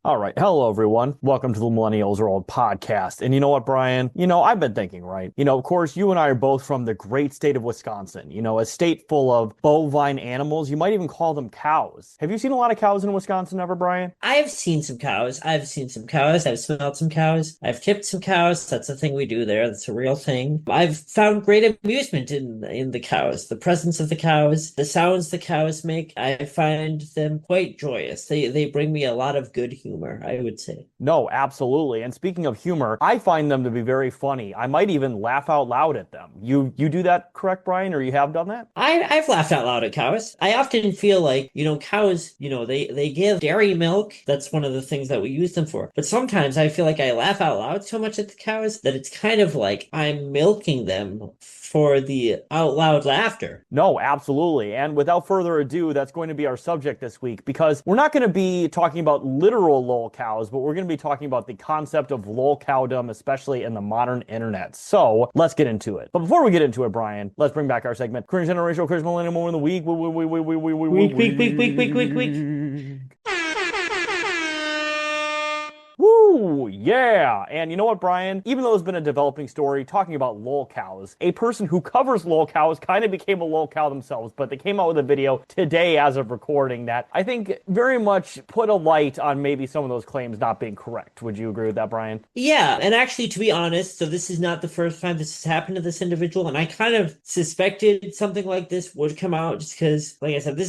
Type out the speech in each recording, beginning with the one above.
All right. Hello, everyone. Welcome to the Millennials Are Old podcast. And you know what, Brian? I've been thinking, right? Of course, you and I are both from the great state of Wisconsin, a state full of bovine animals. You might even call them cows. Have you seen a lot of cows in Wisconsin ever, Brian? I've seen some cows. I've seen some cows. I've smelled some cows. I've tipped some cows. That's a thing we do there. That's a real thing. I've found great amusement in the cows, the presence of the cows, the sounds the cows make. I find them quite joyous. They bring me a lot of good humor, I would say. No, absolutely. And speaking of humor, I find them to be very funny. I might even laugh out loud at them. You do that, correct, Brian? Or you have done that? I've laughed out loud at cows. I often feel like, cows, they give dairy milk. That's one of the things that we use them for. But sometimes I feel like I laugh out loud so much at the cows that it's kind of like I'm milking them for the out loud laughter. No, absolutely. And without further ado, that's going to be our subject this week because we're not going to be talking about literal lolcows, but we're going to be talking about the concept of lolcowdom, especially in the modern internet. So let's get into it. But before we get into it, Brian, let's bring back our segment, Cringe Generational Cringe Millennial Moment of the Week. Week. Woo, yeah. And you know what, Brian? Even though it's been a developing story talking about lolcows, a person who covers lolcows kind of became a lolcow themselves, but they came out with a video today as of recording that I think very much put a light on maybe some of those claims not being correct. Would you agree with that, Brian? Yeah, and actually, to be honest, so this is not the first time this has happened to this individual, and I kind of suspected something like this would come out just because, like I said,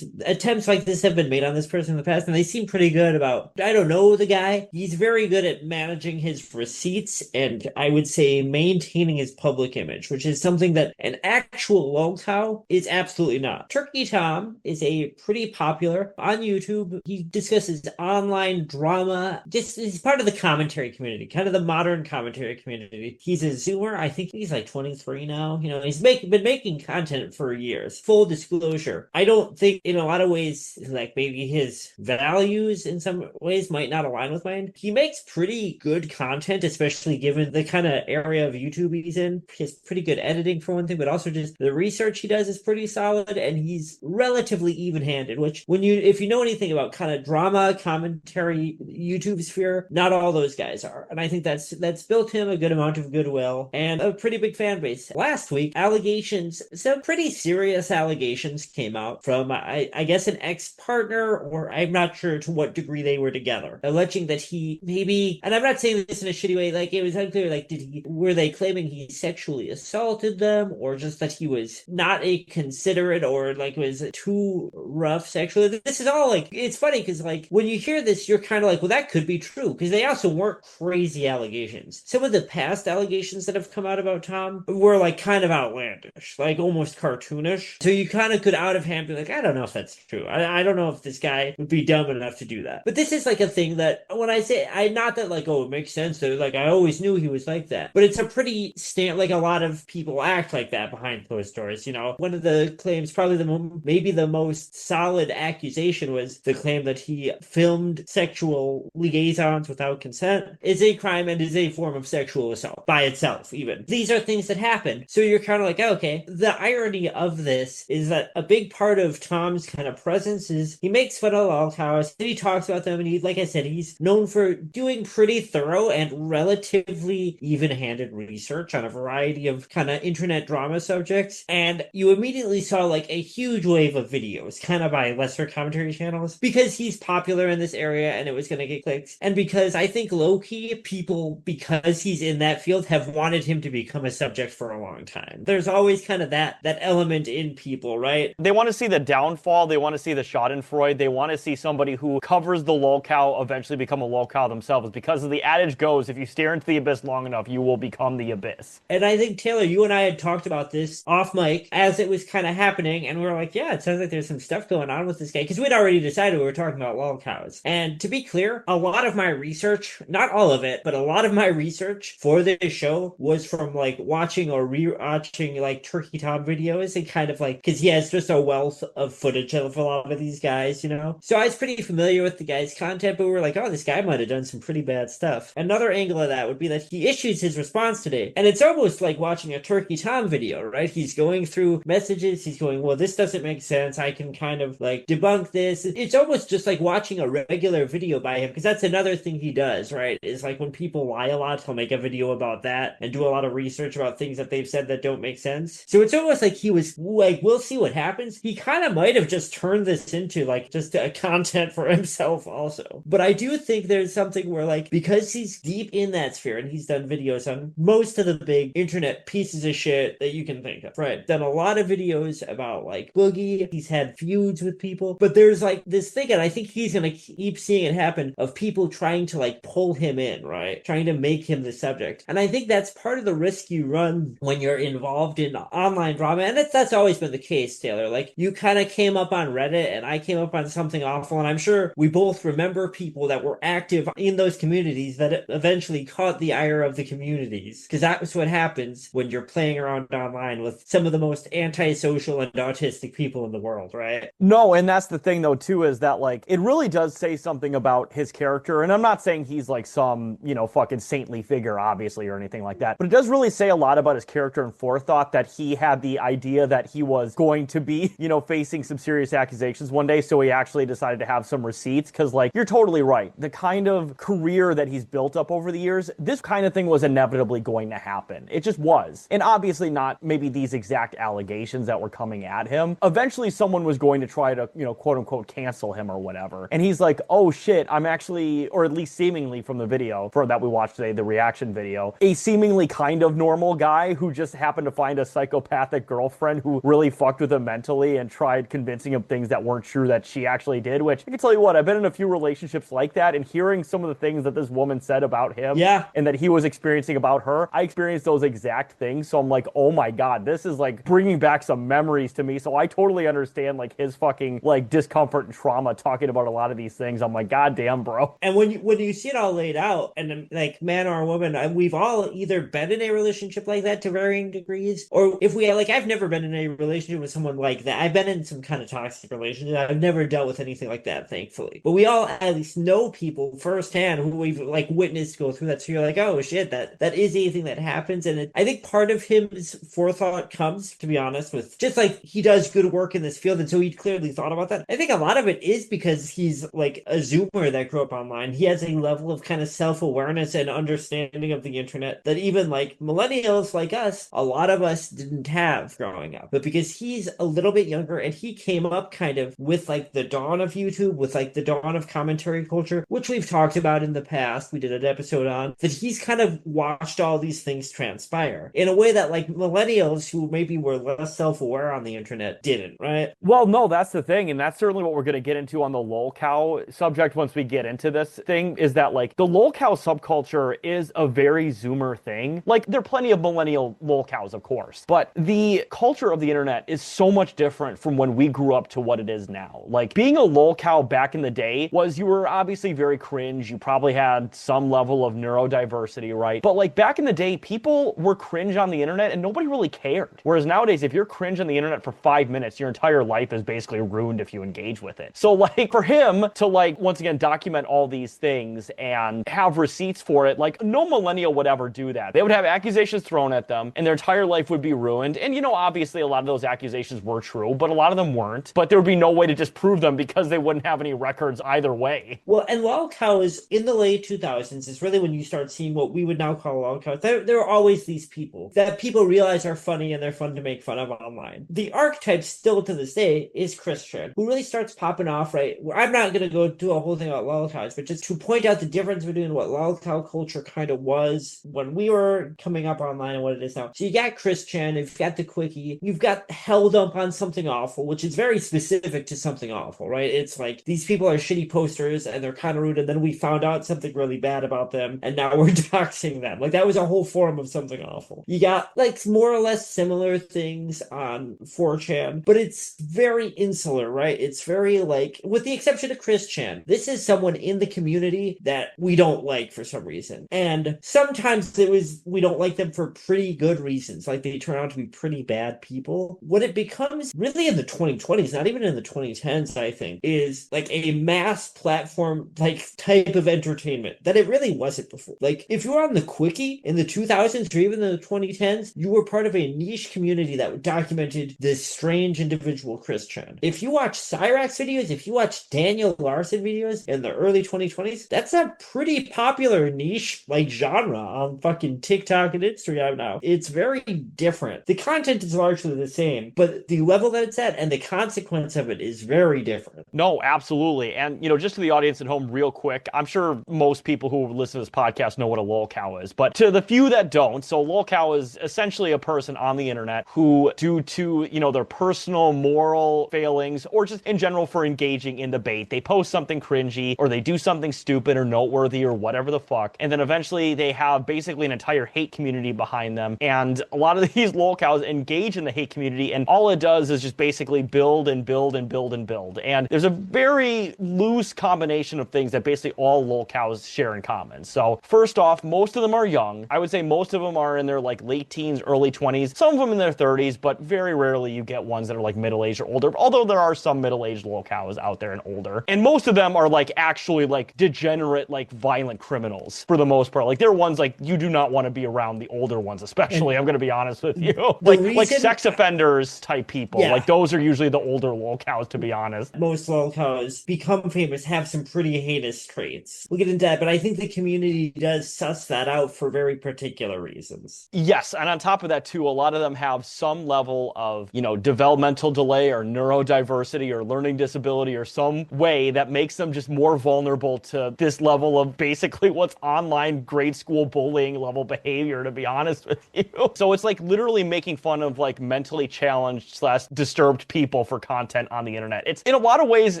attempts like this have been made on this person in the past, and they seem pretty good about, I don't know the guy. He's very good at managing his receipts and I would say maintaining his public image, which is something that an actual lolcow is absolutely not. Turkey Tom is a pretty popular on YouTube. He discusses online drama. He's part of the commentary community, kind of the modern commentary community. He's a Zoomer. I think he's like 23 now. He's been making content for years. Full disclosure, I don't think in a lot of ways, like maybe his values in some ways might not align with mine. He makes pretty good content, especially given the kind of area of YouTube he's in. He has pretty good editing for one thing, but also just the research he does is pretty solid, and he's relatively even-handed, which if you know anything about kind of drama, commentary, YouTube sphere, not all those guys are. And I think that's built him a good amount of goodwill and a pretty big fan base. Last week, some pretty serious allegations came out from, I guess, an ex-partner, or I'm not sure to what degree they were together, alleging that he maybe, and I'm not saying this in a shitty way, like it was unclear, like were they claiming he sexually assaulted them, or just that he was not a considerate, or like was too rough sexually? This is all like, it's funny because like when you hear this, you're kind of like, well, that could be true, because they also weren't crazy allegations. Some of the past allegations that have come out about Tom were like kind of outlandish, like almost cartoonish. So you kind of could out of hand be like, I don't know if that's true. I don't know if this guy would be dumb enough to do that. But this is like a thing that when I say, not that like, oh, it makes sense that like I always knew he was like that, but it's a pretty like a lot of people act like that behind closed doors. One of the claims, probably maybe the most solid accusation, was the claim that he filmed sexual liaisons without consent is a crime and is a form of sexual assault by itself. Even these are things that happen, so you're kind of like, okay. The irony of this is that a big part of Tom's kind of presence is he makes fun of lolcows, and he talks about them, and he, like I said, he's known for doing pretty thorough and relatively even-handed research on a variety of kind of internet drama subjects. And you immediately saw like a huge wave of videos kind of by lesser commentary channels because he's popular in this area and it was going to get clicks, and because I think low-key people, because he's in that field, have wanted him to become a subject for a long time. There's always kind of that element in people, right? They want to see the downfall. They want to see the schadenfreude. They want to see somebody who covers the lolcow eventually become a lolcow themselves, because the adage goes, if you stare into the abyss long enough, you will become the abyss. And I think, Taylor, you and I had talked about this off mic as it was kind of happening, and we were like, yeah, it sounds like there's some stuff going on with this guy, because we'd already decided we were talking about lolcows. And to be clear, a lot of my research, not all of it, but a lot of my research for this show was from like watching or re-watching like Turkey Tom videos, and kind of like, because he has just a wealth of footage of a lot of these guys, So I was pretty familiar with the guy's content, but we were like, oh, this guy might have done some pretty bad stuff. Another angle of that would be that he issues his response today, and it's almost like watching a Turkey Tom video, right? He's going through messages, he's going, well, this doesn't make sense, I can kind of like debunk this. It's almost just like watching a regular video by him, because that's another thing he does, right? Is like when people lie a lot, he'll make a video about that and do a lot of research about things that they've said that don't make sense. So it's almost like he was like, we'll see what happens. He kind of might have just turned this into like just a content for himself also. But I do think there's something where like, because he's deep in that sphere and he's done videos on most of the big internet pieces of shit that you can think of, right? Done a lot of videos about like Boogie. He's had feuds with people, but there's like this thing, and I think he's going to keep seeing it happen, of people trying to like pull him in, right? Trying to make him the subject. And I think that's part of the risk you run when you're involved in online drama. And that's always been the case, Taylor. Like, you kind of came up on Reddit and I came up on something awful, and I'm sure we both remember people that were active in those communities that eventually caught the ire of the communities, because that's what happens when you're playing around online with some of the most antisocial and autistic people in the world, right? No, and that's the thing though too, is that like it really does say something about his character. And I'm not saying he's like some, fucking saintly figure, obviously, or anything like that, but it does really say a lot about his character and forethought that he had the idea that he was going to be, facing some serious accusations one day. So he actually decided to have some receipts, because like, you're totally right. The kind of career that he's built up over the years, this kind of thing was inevitably going to happen. It just was. And obviously not maybe these exact allegations that were coming at him. Eventually someone was going to try to, quote unquote, cancel him or whatever. And he's like, oh shit, I'm actually, or at least seemingly from the video that we watched today, the reaction video, a seemingly kind of normal guy who just happened to find a psychopathic girlfriend who really fucked with him mentally and tried convincing him things that weren't true that she actually did, which I can tell you what, I've been in a few relationships like that, and hearing some of the things that this woman said about him, and that he was experiencing about her, I experienced those exact things. So I'm like, oh my God, this is like bringing back some memories to me. So I totally understand like his fucking like discomfort and trauma talking about a lot of these things. I'm like, God damn, bro. And when you see it all laid out, and like, man or woman, we've all either been in a relationship like that to varying degrees, or if we like, I've never been in a relationship with someone like that. I've been in some kind of toxic relationship. I've never dealt with anything like that, thankfully. But we all at least know people firsthand who we've like witnessed go through that. So you're like, oh shit, that is anything that happens. And I think part of his forethought comes, to be honest, with just like he does good work in this field, and so he clearly thought about that. I think a lot of it is because he's like a Zoomer that grew up online. He has a level of kind of self-awareness and understanding of the internet that even like millennials like us, a lot of us didn't have growing up. But because he's a little bit younger and he came up kind of with like the dawn of YouTube, with like the dawn of commentary culture, which we've talked about in the past, we did an episode on, that he's kind of watched all these things transpire in a way that like millennials who maybe were less self-aware on the internet didn't, right? Well, no, that's the thing, and that's certainly what we're going to get into on the Lolcow subject once we get into this thing, is that like the Lolcow subculture is a very Zoomer thing. Like, there are plenty of millennial Lolcows, of course, but the culture of the internet is so much different from when we grew up to what it is now. Like, being a Lolcow back in the day was, you were obviously very cringe, you probably had some level of neurodiversity, right? But like back in the day, people were cringe on the internet and nobody really cared. Whereas nowadays, if you're cringe on the internet for 5 minutes, your entire life is basically ruined if you engage with it. So like, for him to like, once again, document all these things and have receipts for it, like, no millennial would ever do that. They would have accusations thrown at them and their entire life would be ruined. And obviously a lot of those accusations were true, but a lot of them weren't. But there would be no way to disprove them because they wouldn't have any records either way. Well, and Lolcows in the late 2000s is really when you start seeing what we would now call Lolcows. There are always these people that people realize are funny and they're fun to make fun of online. The archetype still to this day is Christian, who really starts popping off, right? I'm not going to go do a whole thing about Lolcows, but just to point out the difference between what Lolcow culture kind of was when we were coming up online and what it is now. So you got Christian, you've got the Quickie, you've got Held Up on Something Awful, which is very specific to Something Awful, right? It's like, these people are shitty posters and they're kind of rude, and then we found out something really bad about them and now we're doxing them. Like, that was a whole form of Something Awful. You got like more or less similar things on 4chan, but it's very insular, right? It's very like, with the exception of Christian, this is someone in the community that we don't like for some reason. And sometimes we don't like them for pretty good reasons. Like, they turn out to be pretty bad people. What it becomes really in the 2020s, not even in the 2010s, I think, is like a mass platform like type of entertainment entertainment that it really wasn't before. Like, if you were on the Quickie in the 2000s or even the 2010s, you were part of a niche community that documented this strange individual Chris Chan. If you watch Cyrax videos, if you watch Daniel Larson videos in the early 2020s, that's a pretty popular niche, like, genre on fucking TikTok and Instagram now. It's very different. The content is largely the same, but the level that it's at and the consequence of it is very different. No, absolutely. And, just to the audience at home real quick, I'm sure most people who listen to this podcast know what a lolcow is, but to the few that don't, so lolcow is essentially a person on the internet who, due to, their personal moral failings, or just in general for engaging in debate, they post something cringy, or they do something stupid or noteworthy or whatever the fuck, and then eventually they have basically an entire hate community behind them, and a lot of these lolcows engage in the hate community, and all it does is just basically build and build and build and build. And there's a very loose combination of things that basically all lolcows share in common. So first off, most of them are young. I would say most of them are in their like late teens, early 20s, some of them in their 30s, but very rarely you get ones that are like middle-aged or older, although there are some middle-aged lolcows out there and older. And most of them are like actually like degenerate, like violent criminals for the most part. Like they're ones like you do not want to be around the older ones, especially. I'm going to be honest with you. Like sex offenders type people. Yeah. Like those are usually the older lolcows, to be honest. Most lolcows become famous, have some pretty heinous traits. We'll get into that, but I think the community does suss that out for very particular reasons. Yes, and on top of that too, a lot of them have some level of, developmental delay or neurodiversity or learning disability or some way that makes them just more vulnerable to this level of basically what's online grade school bullying level behavior, to be honest with you. So it's like literally making fun of like mentally challenged / disturbed people for content on the internet. It's in a lot of ways,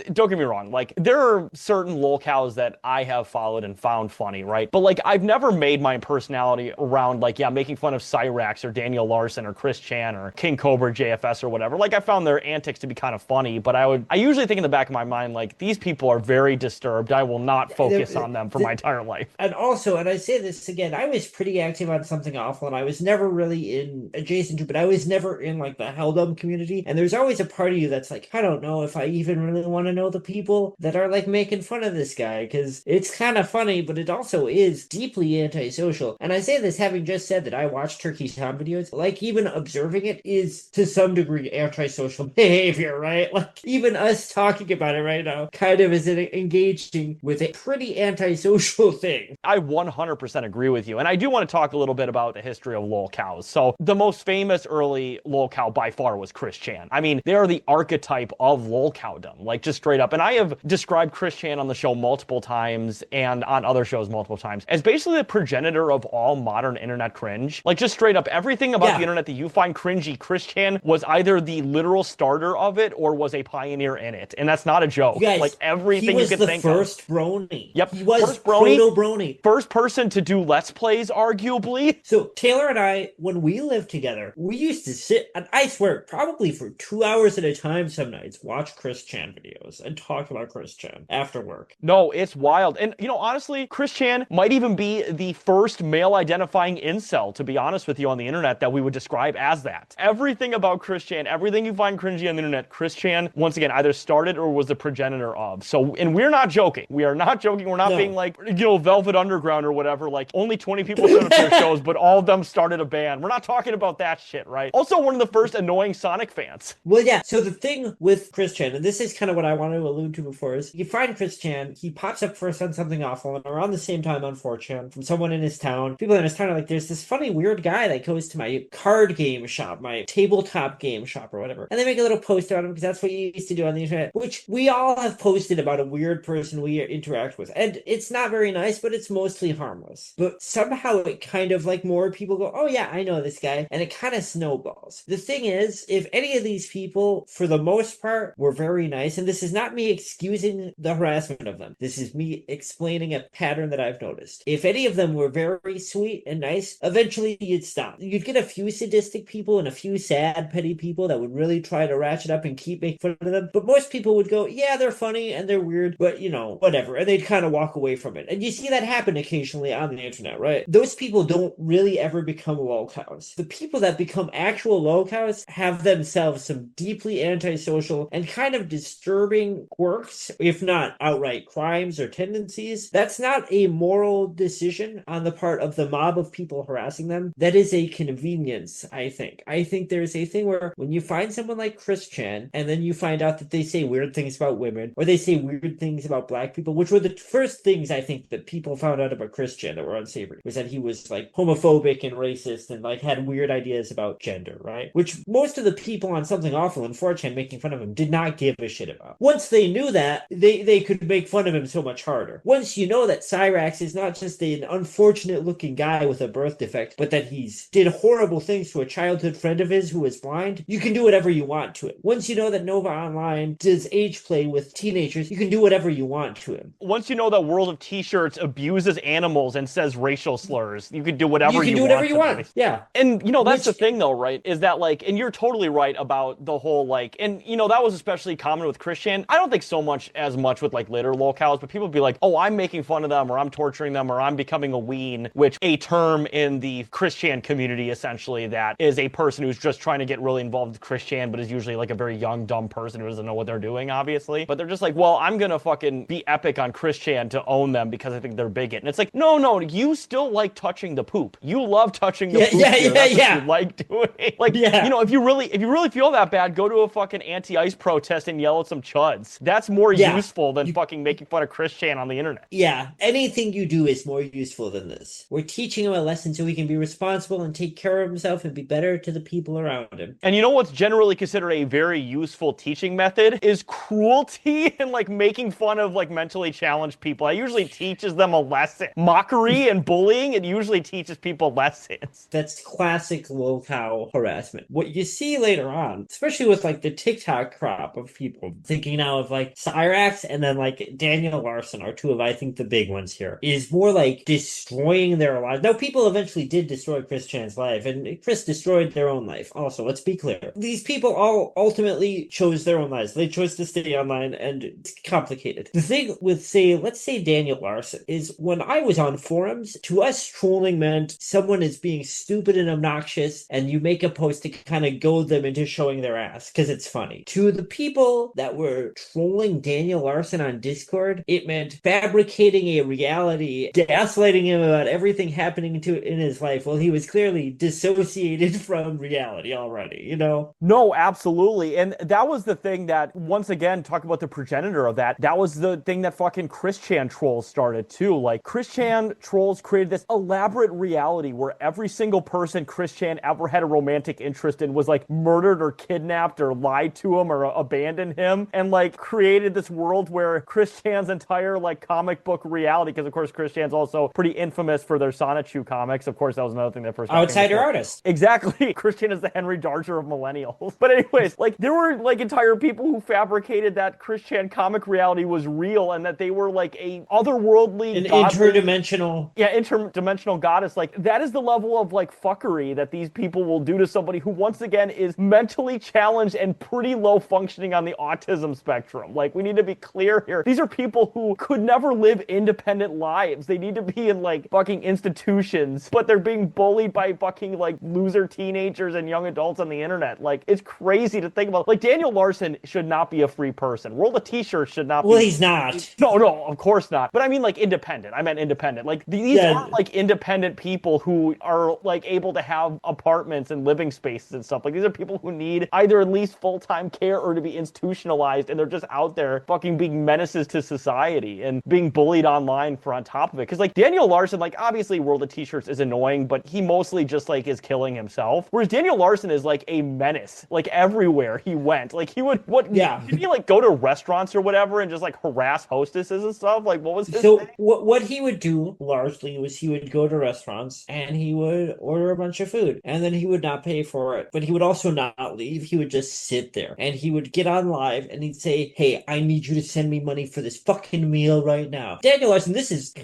don't get me wrong, like there are certain lolcows that I have followed and found funny, right? But like I've never made my personality around like, making fun of Cyrax or Daniel Larson or Chris Chan or King Cobra JFS or whatever. Like I found their antics to be kind of funny, but I usually think in the back of my mind, like these people are very disturbed. I will not focus on them for my entire life. And also, and I say this again, I was pretty active on Something Awful, and I was never really in adjacent to, but I was never in like the Helldom community. And there's always a part of you that's like, I don't know if I even really want to know the people that are like making fun of this guy, because it's kind of funny, but it also is deeply antisocial. And I say this having just said that I watch Turkey Tom videos, like even observing it is to some degree antisocial behavior, right? Like even us talking about it right now kind of is engaging with a pretty antisocial thing. I 100% agree with you. And I do want to talk a little bit about the history of lolcows. So the most famous early lolcow by far was Chris Chan. I mean, they are the archetype of lolcowdom, like just straight up. And I have described Chris Chan on the show multiple times and on other shows multiple times as basically the progenitor of all modern internet cringe. Like just straight up, everything about the internet that you find cringy, Chris Chan was either the literal starter of it or was a pioneer in it. And that's not a joke. Guys, like everything you could think of. He was the first brony. Yep. He was proto-brony. First person to do Let's Plays, arguably. So Taylor and I, when we lived together, we used to sit, and I swear, probably for 2 hours at a time some nights, watch Chris Chan videos and talk about Chris Chan after work. No, it's wild. And, honestly, Chris Chan might even be the first male-identifying incel, to be honest with you, on the internet that we would describe as that. Everything about Chris Chan, everything you find cringy on the internet, Chris Chan, once again, either started or was the progenitor of. So, and we're not joking. We are not joking. We're not being like, Velvet Underground or whatever, like only 20 people showed up to their shows, but all of them started a band. We're not talking about that shit, right? Also, one of the first annoying Sonic fans. Well, yeah. So the thing with Chris Chan, and this is kind of what I want to allude to before, is you find Chris Chan, he pops up first on Something Awful, and around the same time on 4chan, from someone in his town. People in his town are like, there's this funny, weird guy that goes to my card game shop, my tabletop game shop or whatever. And they make a little post about him because that's what you used to do on the internet, which we all have posted about a weird person we interact with. And it's not very nice, but it's mostly harmless. But somehow it kind of like more people go, oh yeah, I know this guy. And it kind of snowballs. The thing is, if any of these people, for the most part, were very nice, and this is not me excusing the harassment of them. This is me explaining a pattern that I've noticed. If any of them were very sweet and nice, eventually you'd stop. You'd get a few sadistic people and a few sad, petty people that would really try to ratchet up and keep making fun of them. But most people would go, yeah, they're funny and they're weird, but whatever. And they'd kind of walk away from it. And you see that happen occasionally on the internet, right? Those people don't really ever become lolcows. The people that become actual lolcows have themselves some deeply antisocial and kind of disturbing quirks, if not outright crimes or tendencies. is that's not a moral decision on the part of the mob of people harassing them. That is a convenience, I think. I think there's a thing where when you find someone like Chris Chan and then you find out that they say weird things about women or they say weird things about black people, which were the first things I think that people found out about Chris Chan that were unsavory, was that he was like homophobic and racist and like had weird ideas about gender, right? Which most of the people on Something Awful and 4chan making fun of him did not give a shit about. Once they knew that, they could make fun of him so much harder. Once you know that Cyrax is not just an unfortunate looking guy with a birth defect, but that he's did horrible things to a childhood friend of his who was blind, you can do whatever you want to him. Once you know that Nova Online does age play with teenagers, you can do whatever you want to him. Once you know that World of T-Shirts abuses animals and says racial slurs, you can do whatever you want. You can do whatever you want. Yeah. And, that's the thing, though, right? Is that, and you're totally right about the whole, and, that was especially common with Christian. I don't think so much as much with, later Lolcows, but people would be like, oh, I'm making fun of them, or I'm torturing them, or I'm becoming a ween, which a term in the Christian community, essentially, that is a person who's just trying to get really involved with Christian, but is usually, a very young, dumb person who doesn't know what they're doing, obviously. But they're just well, I'm gonna fucking be epic on Christian to own them because I think they're bigot. And it's no, you still like touching the poop. You love touching the poop. Yeah. You like doing. If you really feel that bad, go to a fucking anti-ice protest and yell at some chuds. That's more useful than fucking making fun of Christian on the internet. Yeah, anything you do is more useful than this. We're teaching him a lesson so he can be responsible and take care of himself and be better to the people around him. And what's generally considered a very useful teaching method is cruelty and making fun of mentally challenged people. It usually teaches them a lesson. Mockery and bullying, it usually teaches people lessons. That's classic Lolcow harassment. What you see later on, especially with the TikTok crop of people, thinking now of Cyrax and then Daniel Larson are two of I think the big ones here, is more destroying their lives. Now people eventually did destroy Chris Chan's life, and Chris destroyed their own life. Also, let's be clear. These people all ultimately chose their own lives. They chose to stay online, and it's complicated. The thing with, let's say Daniel Larson, is when I was on forums, to us trolling meant someone is being stupid and obnoxious, and you make a post to kind of goad them into showing their ass, because it's funny. To the people that were trolling Daniel Larson on Discord, it meant fabricating a reality, gaslighting him about everything happening in his life. Well, he was clearly dissociated from reality already, No, absolutely. And that was the thing that, once again, talk about the progenitor of that was the thing that fucking Chris Chan trolls started too. Chris Chan trolls created this elaborate reality where every single person Chris Chan ever had a romantic interest in was murdered or kidnapped or lied to him or abandoned him, and created this world where Chris Chan's entire comic book reality, because of course Chris Chan's also pretty infamous for their Sonichu comics. Of course, that was another thing that first outsider artist. Exactly. Chris Chan is the Henry Darger of millennials. But anyways, there were entire people who fabricated that Chris Chan comic reality was real and that they were a otherworldly, an interdimensional. Yeah, interdimensional goddess. That is the level of fuckery that these people will do to somebody who, once again, is mentally challenged and pretty low functioning on the autism spectrum. We need to be clear here. These are people who could never live independent lives. They need to be in fucking institutions, but they're being bullied by fucking loser teenagers and young adults on the internet. It's crazy to think about. Daniel Larson should not be a free person. World of T-Shirts should not be. Well, he's not. No, of course not. But I mean independent. I meant independent. These aren't independent people who are able to have apartments and living spaces and stuff. These are people who need either at least full-time care or to be institutionalized, and they're just out there fucking being menaces to society and being bullied online for on top of it. Because Daniel Larson, obviously World of T-Shirts is annoying, but he mostly just is killing himself. Whereas Daniel Larson is a menace. Everywhere he went. He would did he go to restaurants or whatever and just harass hostesses and stuff? What was his thing? What he would do largely was he would go to restaurants and he would order a bunch of food, and then he would not pay for it, but he would also not leave. He would just sit there and he would get on live and he'd say, hey, I need you to send me money for this fucking meal right now. Daniel Larson,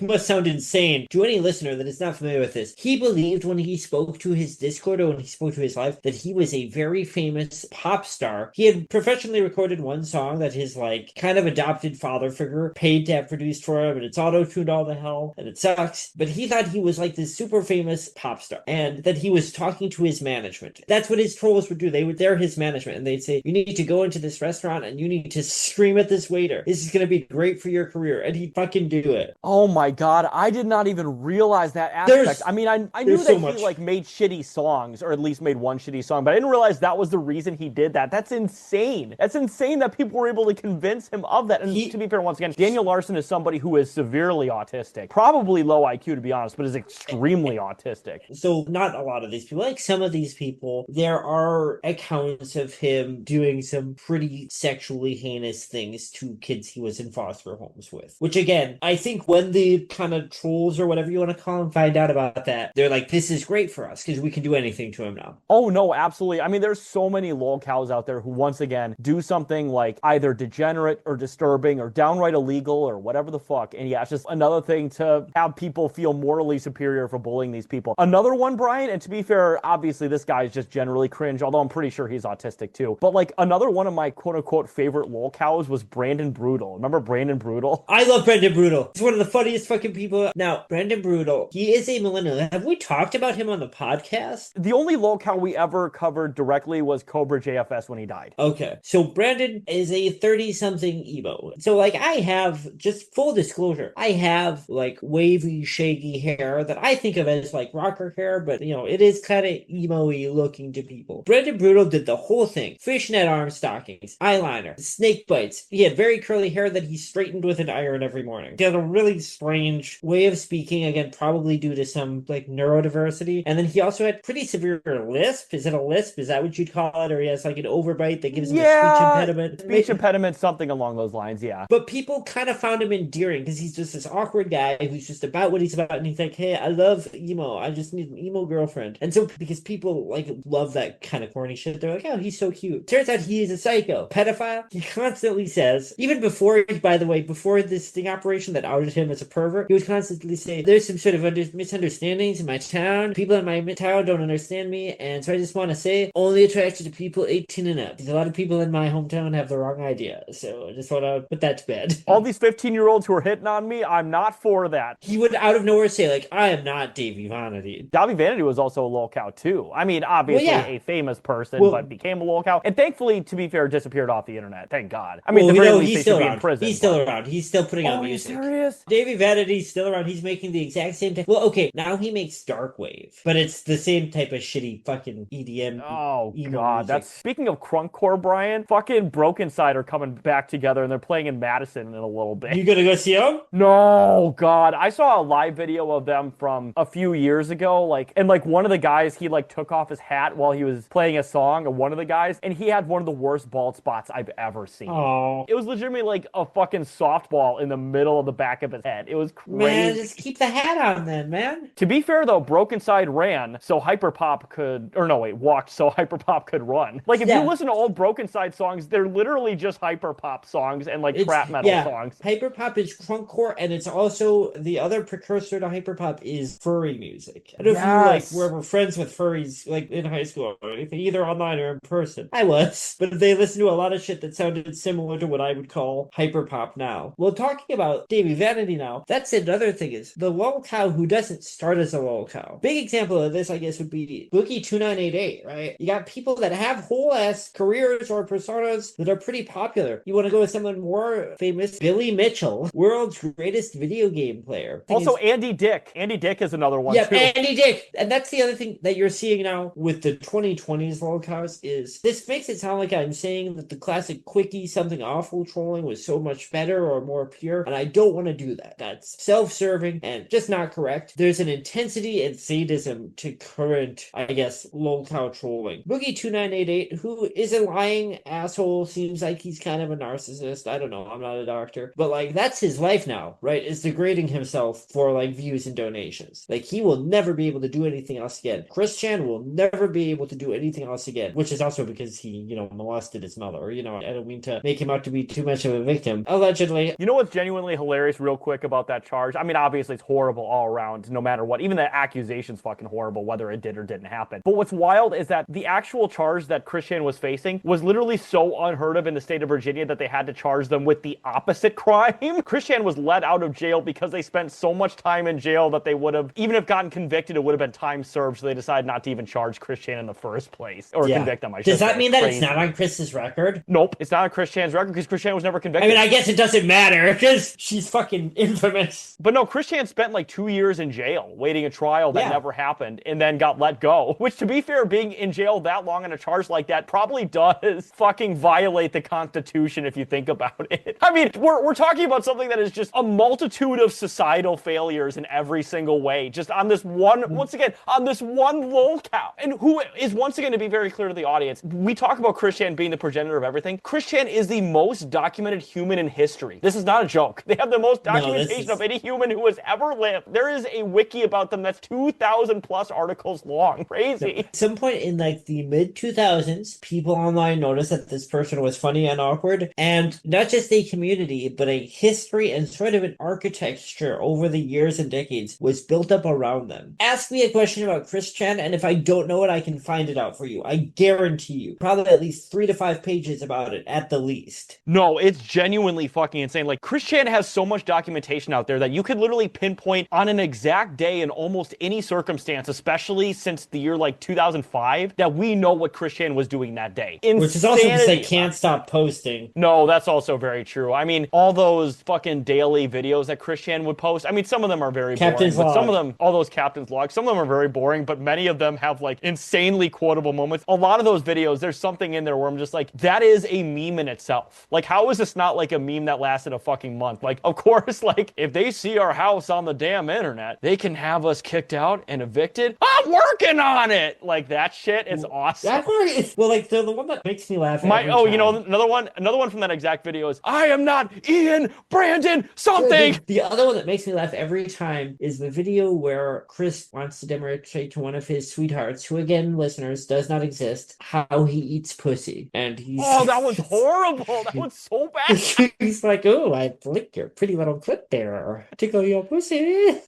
must sound insane to any listener that is not familiar with this. He believed when he spoke to his Discord or when he spoke to his live that he was a very famous pop star. He had professionally recorded one song that his kind of adopted father figure paid to have produced for him, and it's auto-tuned all the hell and it sucks, but he thought he was this super famous pop star and that he was talking to his management. That's what his trolls would do. They're his management, and they'd say, you need to go into this restaurant and you need to scream at this waiter. This is going to be great for your career. And he'd fucking do it. Oh my God, I did not even realize that aspect. I mean, I knew that he like made shitty songs, or at least made one shitty song, but I didn't realize that was the reason he did that. That's insane. That's insane that people were able to convince him of that. And to be fair, once again, Daniel Larson is somebody who is severely autistic. Probably low IQ, to be honest, but is extremely autistic. So not a lot of these people, like some of these people, there are accounts of him doing some pretty sexually heinous things to kids he was in foster homes with. Which again, I think when the kind of trolls or whatever you want to call them find out about that, they're like, this is great for us because we can do anything to him now. Oh no, absolutely. I mean, there's so many lolcows out there who once again do something like either degenerate or disturbing or downright illegal or whatever the fuck. And yeah, it's just another thing to have people feel morally superior for bullying these people. Another one, Brian, and to be fair, obviously this guy is just generally cringe, although I'm pretty sure he's autistic too. But like another one of my quote unquote favorite lolcows was Brandon Brutal. Remember Brandon Brutal? I love Brandon Brutal. He's one of the funniest fucking people. Now, Brandon Brutal, he is a millennial. Have we talked about him on the podcast? The only lolcow we ever covered directly was Cobra JFS when he died. Okay. So Brandon is a 30-something emo. So like I have, just full disclosure, I have like wavy, shaggy hair that I think of as like rocker hair, but you know, it is kind of emo-y looking to people. Brandon Brutal did the whole thing. Fishnet arm stockings, eyeliner, snake bites. He had very curly hair that he straightened with an iron every morning. He had a really strange way of speaking, again, probably due to some like neurodiversity. And then he also had pretty severe lisp. Is it a lisp? Is that what you'd call it? Or he has like an overbite that gives him a speech impediment? Speech impediment, something along those lines, yeah. But people kind of found him endearing because he's just this awkward guy who's just about what he's about. And he's like, hey, I love emo. I just need an emo girlfriend. And so because people like love that kind of corny shit, they're like, oh, he's so cute. Turns out he is a psycho. Pedophile. He constantly says, even before, by the way, before this sting operation that outed him as a pervert, he would constantly say, there's some sort of misunderstandings in my town. People in my town don't understand me. And so I just want to say, only attracted to people 18 and up. Because a lot of people in my hometown have the wrong idea. So I just want to put that to bed. All these 15-year-olds who are hitting on me, I'm not for that. He would out of nowhere say, like, I am not Davey Vanity. Davey Vanity was also a lolcow too. I mean, obviously a famous person, but became a lolcow. And thankfully, to be fair, disappeared off the internet. Thank God. I mean, the very least, they should be in prison. He's still around. He's still putting out music. Are you serious? Davey Vanity's still around. He's making the exact same thing. Well, okay, now he makes dark wave, but it's the same type of shitty fucking EDM. Oh God, that's speaking of crunkcore, Brian. Fucking Broken Side are coming back together, and they're playing in Madison in a little bit. You gonna go see them? No, God, I saw a live video of them from a few years ago. And one of the guys, he like took off his hat while he was playing a song. Of one of the guys, and he had one of the worst bald spots I've ever seen. Oh, it was legitimately like a fucking softball in the middle of the back of his head. It was crazy. Man, just keep the hat on then, man. To be fair though, Broken Side ran so Hyperpop walked so Hyperpop could run. Like if you listen to old Broken Side songs, they're literally just Hyperpop songs and like trap metal songs. Hyperpop is crunkcore, and it's also the other precursor to Hyperpop is furry music. I don't know if you were friends with furries like in high school or anything, either online or in person. I was, but they listened to a lot of shit that sounded similar to what I would call hyperpop now. Well, talking about Davey Vanity now, that's another thing is the lolcow who doesn't start as a lolcow. Big example of this, I guess, would be Boogie 2988, right? You got people that have whole ass careers or personas that are pretty popular. You want to go with someone more famous? Billy Mitchell, world's greatest video game player. Also, Andy Dick. Andy Dick is another one too. Andy Dick. And that's the other thing that you're seeing now with the 2020s lolcows is this makes it sound like I'm saying that the classic quickie something awful trolling was so much better or more pure, and I don't want to do that. That's self-serving and just not correct. There's an intensity and sadism to current, I guess, lolcow trolling. Boogie 2988, who is a lying asshole, seems like he's kind of a narcissist. I don't know, I'm not a doctor. But like that's his life now, right? Is degrading himself for like views and donations. Like he will never be able to do anything else again. Chris Chan will never be able to do anything else again, which is also because he, molested his mother. I don't mean to make him out to be too much of a victim. Allegedly. You know what's genuinely hilarious real quick about that charge? I mean, obviously it's horrible all around, no matter what. Even the accusation's fucking horrible, whether it did or didn't happen. But what's wild is that the actual charge that Christian was facing was literally so unheard of in the state of Virginia that they had to charge them with the opposite crime. Christian was let out of jail because they spent so much time in jail that they would have, even if gotten convicted, it would have been time served, so they decided not to even charge Christian in the first place. Or convict them, I should say. Does that mean that it's not on Chris's record? Nope, it's not on Christian's record because Christian was never convicted. I mean, I guess it doesn't matter because she's fucking infamous. But no, Christian spent like 2 years in jail waiting a trial that never happened and then got let go. Which, to be fair, being in jail that long on a charge like that probably does fucking violate the Constitution if you think about it. I mean, we're talking about something that is just a multitude of societal failures in every single way, just on this one, once again, on this one Lolcow. And who is, once again, to be very clear to the audience, we talk about Christian being the progenitor of everything. Christian is the most documented human in history. This is not a joke. They have the most documentation of any human who has ever lived. There is a wiki about them that's 2,000 plus articles long. Crazy. At some point in like the mid 2000s, people online noticed that this person was funny and awkward, and not just a community, but a history and sort of an architecture over the years and decades was built up around them. Ask me a question about Christian, and if I don't know it, I can find it out for you. I guarantee you. Probably at least 3 to 5 pages about it, at the least. No, it's genuinely fucking insane. Like, Christian has so much documentation out there that you could literally pinpoint on an exact day in almost any circumstance, especially since the year like 2005, that we know what Christian was doing that day. Insanity. Which is also because they can't stop posting. No, that's also very true. I mean, all those fucking daily videos that Christian would post, I mean, some of them are very Captain's boring, but some log. of them, all those Captain's logs, some of them are very boring, but many of them have like insanely quotable moments. A lot of those videos, there's something in there where I'm just like, that is a meme in itself. Like, how is this not like a meme that lasted a fucking month? Like, of course, like, if they see our house on the damn internet, they can have us kicked out and evicted. I'm working on it! Like, that shit is awesome. That part is, well, like, the one that makes me laugh every You know, time. another one from that exact video is, I am not Ian Brandon something! The other one that makes me laugh every time is the video where Chris wants to demonstrate to one of his sweethearts, who again, listeners, does not exist, how he eats pussy. And he's... Oh, that was horrible! That was so bad! He's like, oh, I licked your pretty little clit there. Tickle your pussy.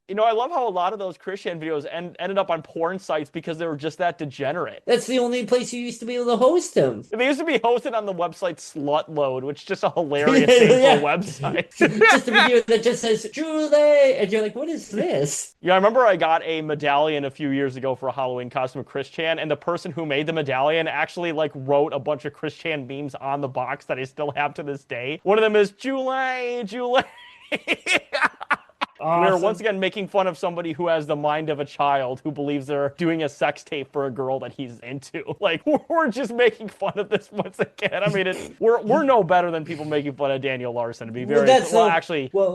You know, I love how a lot of those Christian videos ended up on porn sites because they were just that degenerate. That's the only place you used to be able to host them. They used to be hosted on the website Slutload, which is just a hilarious name for a website. Just a video that just says, Julie! And you're like, what is this? Yeah, I remember I got a medallion a few years ago for a Halloween costume of Christian, and the person who made the medallion actually, like, wrote a bunch of Christian memes on the box that I still have to this day. One of them is, Julie, Julie. Awesome. We're once again making fun of somebody who has the mind of a child who believes they're doing a sex tape for a girl that he's into. Like, we're just making fun of this once again. I mean, we're no better than people making fun of Daniel Larson, to be very...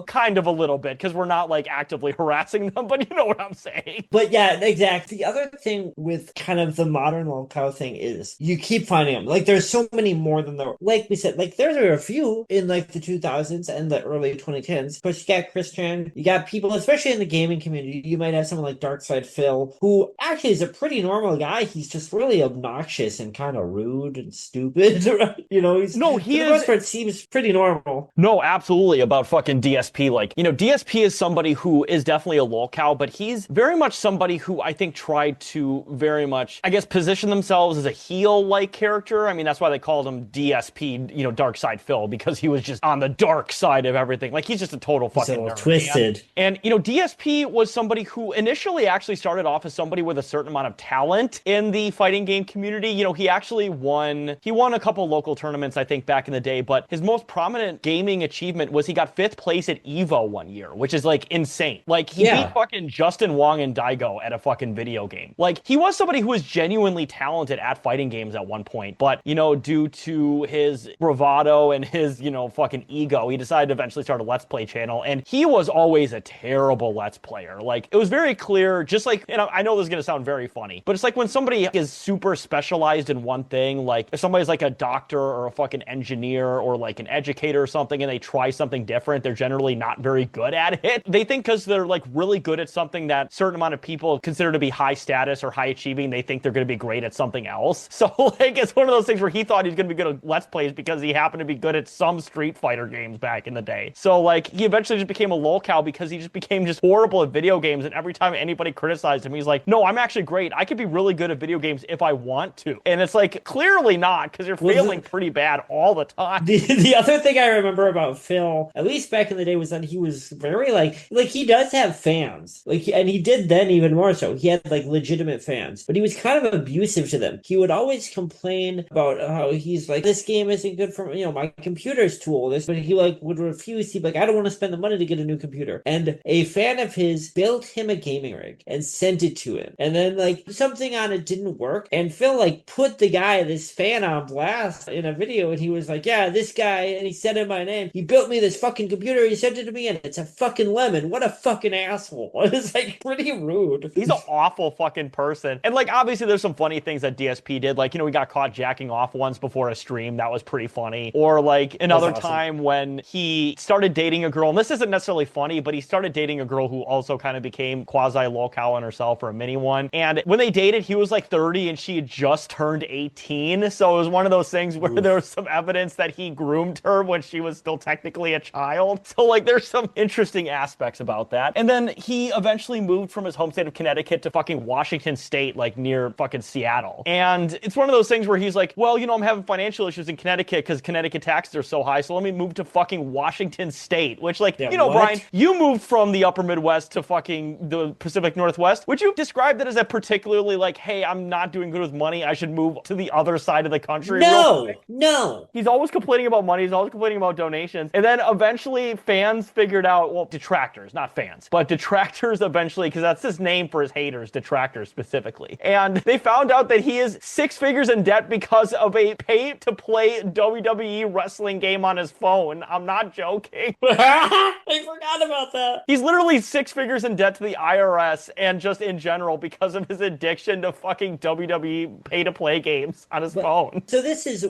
kind of a little bit, because we're not, like, actively harassing them, but you know what I'm saying. But yeah, exactly. The other thing with kind of the modern Lolcow thing is you keep finding them. Like, there's so many more than there... Like we said, like, there are a few in, like, the 2000s and the early 2010s. But you got Christian, you got people, especially in the gaming community, you might have someone like Darkside Phil, who actually is a pretty normal guy. He's just really obnoxious and kind of rude and stupid. You know, for the most part, seems pretty normal. No, absolutely, about fucking DSP. Like, you know, DSP is somebody who is definitely a Lolcow, but he's very much somebody who I think tried to very much, I guess, position themselves as a heel-like character. I mean, that's why they called him DSP, you know, Darkside Phil, because he was just on the dark side of everything. Like, he's just a total fucking nerd. Twisted. And, you know, DSP was somebody who initially actually started off as somebody with a certain amount of talent in the fighting game community. You know, he actually won a couple local tournaments, I think, back in the day, but his most prominent gaming achievement was he got 5th place at EVO one year, which is, like, insane. Like, he beat fucking Justin Wong and Daigo at a fucking video game. Like, he was somebody who was genuinely talented at fighting games at one point, but, you know, due to his bravado and his, you know, fucking ego, he decided to eventually start a Let's Play channel, and he was always a terrible Let's Player. Like, it was very clear, just like, and I know this is going to sound very funny, but it's like when somebody is super specialized in one thing, like if somebody's like a doctor or a fucking engineer or like an educator or something and they try something different, they're generally not very good at it. They think because they're like really good at something that a certain amount of people consider to be high status or high achieving, they think they're going to be great at something else. So like, it's one of those things where he thought he's going to be good at Let's Plays because he happened to be good at some Street Fighter games back in the day. So like, he eventually just became a Lolcow because because he just became just horrible at video games. And every time anybody criticized him, he's like, no, I'm actually great. I could be really good at video games if I want to. And it's like, clearly not, because you're failing pretty bad all the time. The other thing I remember about Phil, at least back in the day, was that he was very like he does have fans. And he did then even more so. He had like legitimate fans, but he was kind of abusive to them. He would always complain about how he's like, this game isn't good for, my computer's too old. But he like would refuse. He'd be like, I don't want to spend the money to get a new computer. And a fan of his built him a gaming rig and sent it to him. And then like something on it didn't work. And Phil like put this fan on blast in a video, and he was like, yeah, this guy, and he said in my name, he built me this fucking computer, he sent it to me, and it's a fucking lemon. What a fucking asshole. It's like pretty rude. He's an awful fucking person. And like obviously there's some funny things that DSP did. Like, we got caught jacking off once before a stream. That was pretty funny. Or like another time when he started dating a girl, and this isn't necessarily funny, but he started dating a girl who also kind of became quasi Lolcow on herself, or a mini one. And when they dated, he was like 30 and she had just turned 18. So it was one of those things where there was some evidence that he groomed her when she was still technically a child. So like there's some interesting aspects about that. And then he eventually moved from his home state of Connecticut to fucking Washington State, like near fucking Seattle. And it's one of those things where he's like, well, I'm having financial issues in Connecticut because Connecticut taxes are so high, so let me move to fucking Washington State. Which, like, Brian, you moved from the upper Midwest to fucking the Pacific Northwest. Would you describe that as a particularly like, hey, I'm not doing good with money, I should move to the other side of the country? No. He's always complaining about money, he's always complaining about donations. And then eventually fans figured out, well, detractors, not fans, but detractors eventually, because that's his name for his haters, detractors specifically. And they found out that he is 6 figures in debt because of a pay-to-play WWE wrestling game on his phone. I'm not joking. I forgot about that. He's literally 6 figures in debt to the IRS and just in general because of his addiction to fucking WWE pay-to-play games on his phone. So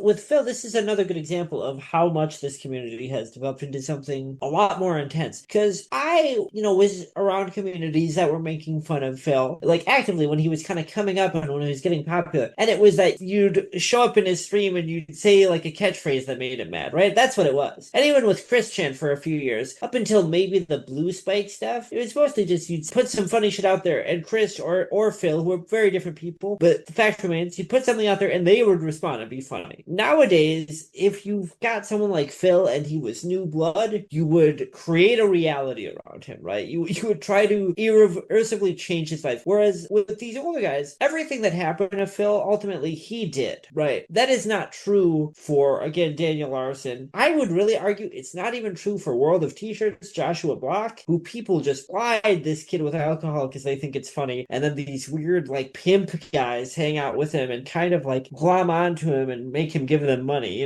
with Phil, this is another good example of how much this community has developed into something a lot more intense. Because I, was around communities that were making fun of Phil, like actively when he was kind of coming up and when he was getting popular. And it was that you'd show up in his stream and you'd say like a catchphrase that made him mad, right? That's what it was. And even with Christian for a few years, up until maybe the Blue Spike stuff, it was mostly just you'd put some funny shit out there, and Chris or Phil, who are very different people, but the fact remains, you put something out there and they would respond and be funny. Nowadays, if you've got someone like Phil and he was new blood, you would create a reality around him, right? You would try to irreversibly change his life. Whereas with these older guys, everything that happened to Phil, ultimately he did, right? That is not true for, again, Daniel Larson. I would really argue it's not even true for World of T-Shirts, Joshua Block, who people just plied this kid with alcohol because they think it's funny. And then these weird, like, pimp guys hang out with him and kind of, like, glom onto him and make him give them money,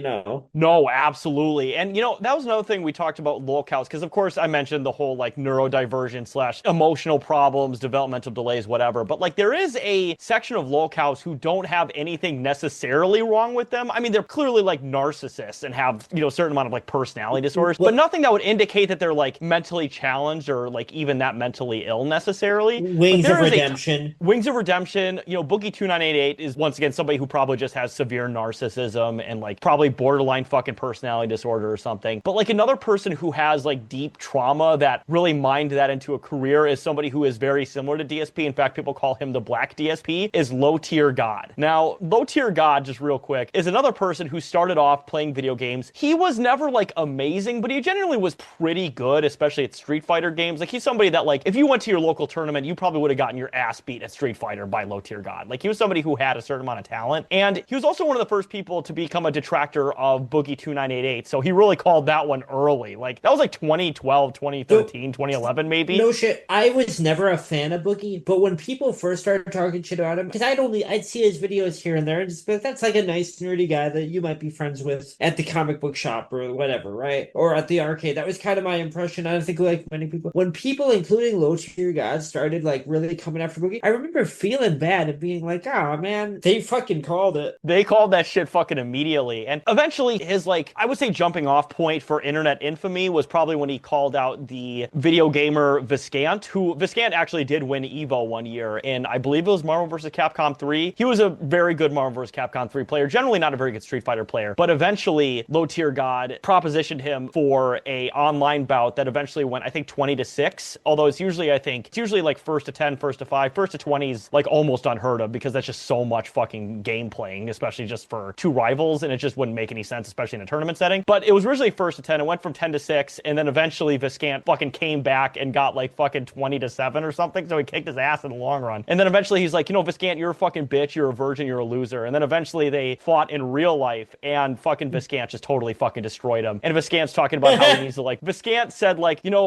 No, absolutely. And, that was another thing we talked about Lolcows, because, of course, I mentioned the whole, like, neurodivergent / emotional problems, developmental delays, whatever. But, like, there is a section of Lolcows who don't have anything necessarily wrong with them. I mean, they're clearly, like, narcissists and have, a certain amount of, like, personality disorders, but nothing that would indicate that they're, like, mentally challenged or, like, even that mentally ill necessarily. Wings of Redemption. Wings of Redemption. Boogie 2988 is, once again, somebody who probably just has severe narcissism and, like, probably borderline fucking personality disorder or something. But, like, another person who has, like, deep trauma that really mined that into a career is somebody who is very similar to DSP. In fact, people call him the Black DSP, is Low Tier God. Now, Low Tier God, just real quick, is another person who started off playing video games. He was never, like, amazing, but he genuinely was pretty good, especially at Street Fighter games. Like, he's somebody that, like, if you went to your local tournament, you probably would have gotten your ass beat at Street Fighter by Low Tier God. Like, he was somebody who had a certain amount of talent, and he was also one of the first people to become a detractor of Boogie 2988, so he really called that one early. Like, that was like 2012, 2013, 2011, maybe. No shit. I was never a fan of Boogie, but when people first started talking shit about him, because I'd see his videos here and there, and just, but that's like a nice nerdy guy that you might be friends with at the comic book shop or whatever, right? Or at the arcade. That was kind of my impression. I don't think like many people. When people, including Low Tier God, started like really coming after Boogie, I remember feeling bad and being like, oh man, they fucking called it. They called that shit fucking immediately. And eventually his, like, I would say jumping off point for internet infamy was probably when he called out the video gamer Viscant, who Viscant actually did win EVO one year in, I believe it was Marvel vs. Capcom 3. He was a very good Marvel vs. Capcom 3 player, generally not a very good Street Fighter player, but eventually Low Tier God propositioned him for a online bout that eventually went, I think 20-6, although it's usually like first to 10, first to 5, first to 20 is like almost unheard of because that's just so much fucking game playing, especially just for two rivals, and it just wouldn't make any sense, especially in a tournament setting. But it was originally first to 10, it went from 10-6, and then eventually Viscant fucking came back and got like fucking 20-7 or something, so he kicked his ass in the long run. And then eventually he's like, Viscant, you're a fucking bitch, you're a virgin, you're a loser. And then eventually they fought in real life, and fucking Viscant just totally fucking destroyed him. And Viscant's talking about how he needs to Viscant said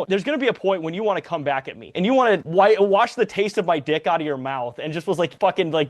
there's gonna be a point when you want to come back at me, and you want to wash the taste of my dick out of your mouth, and just was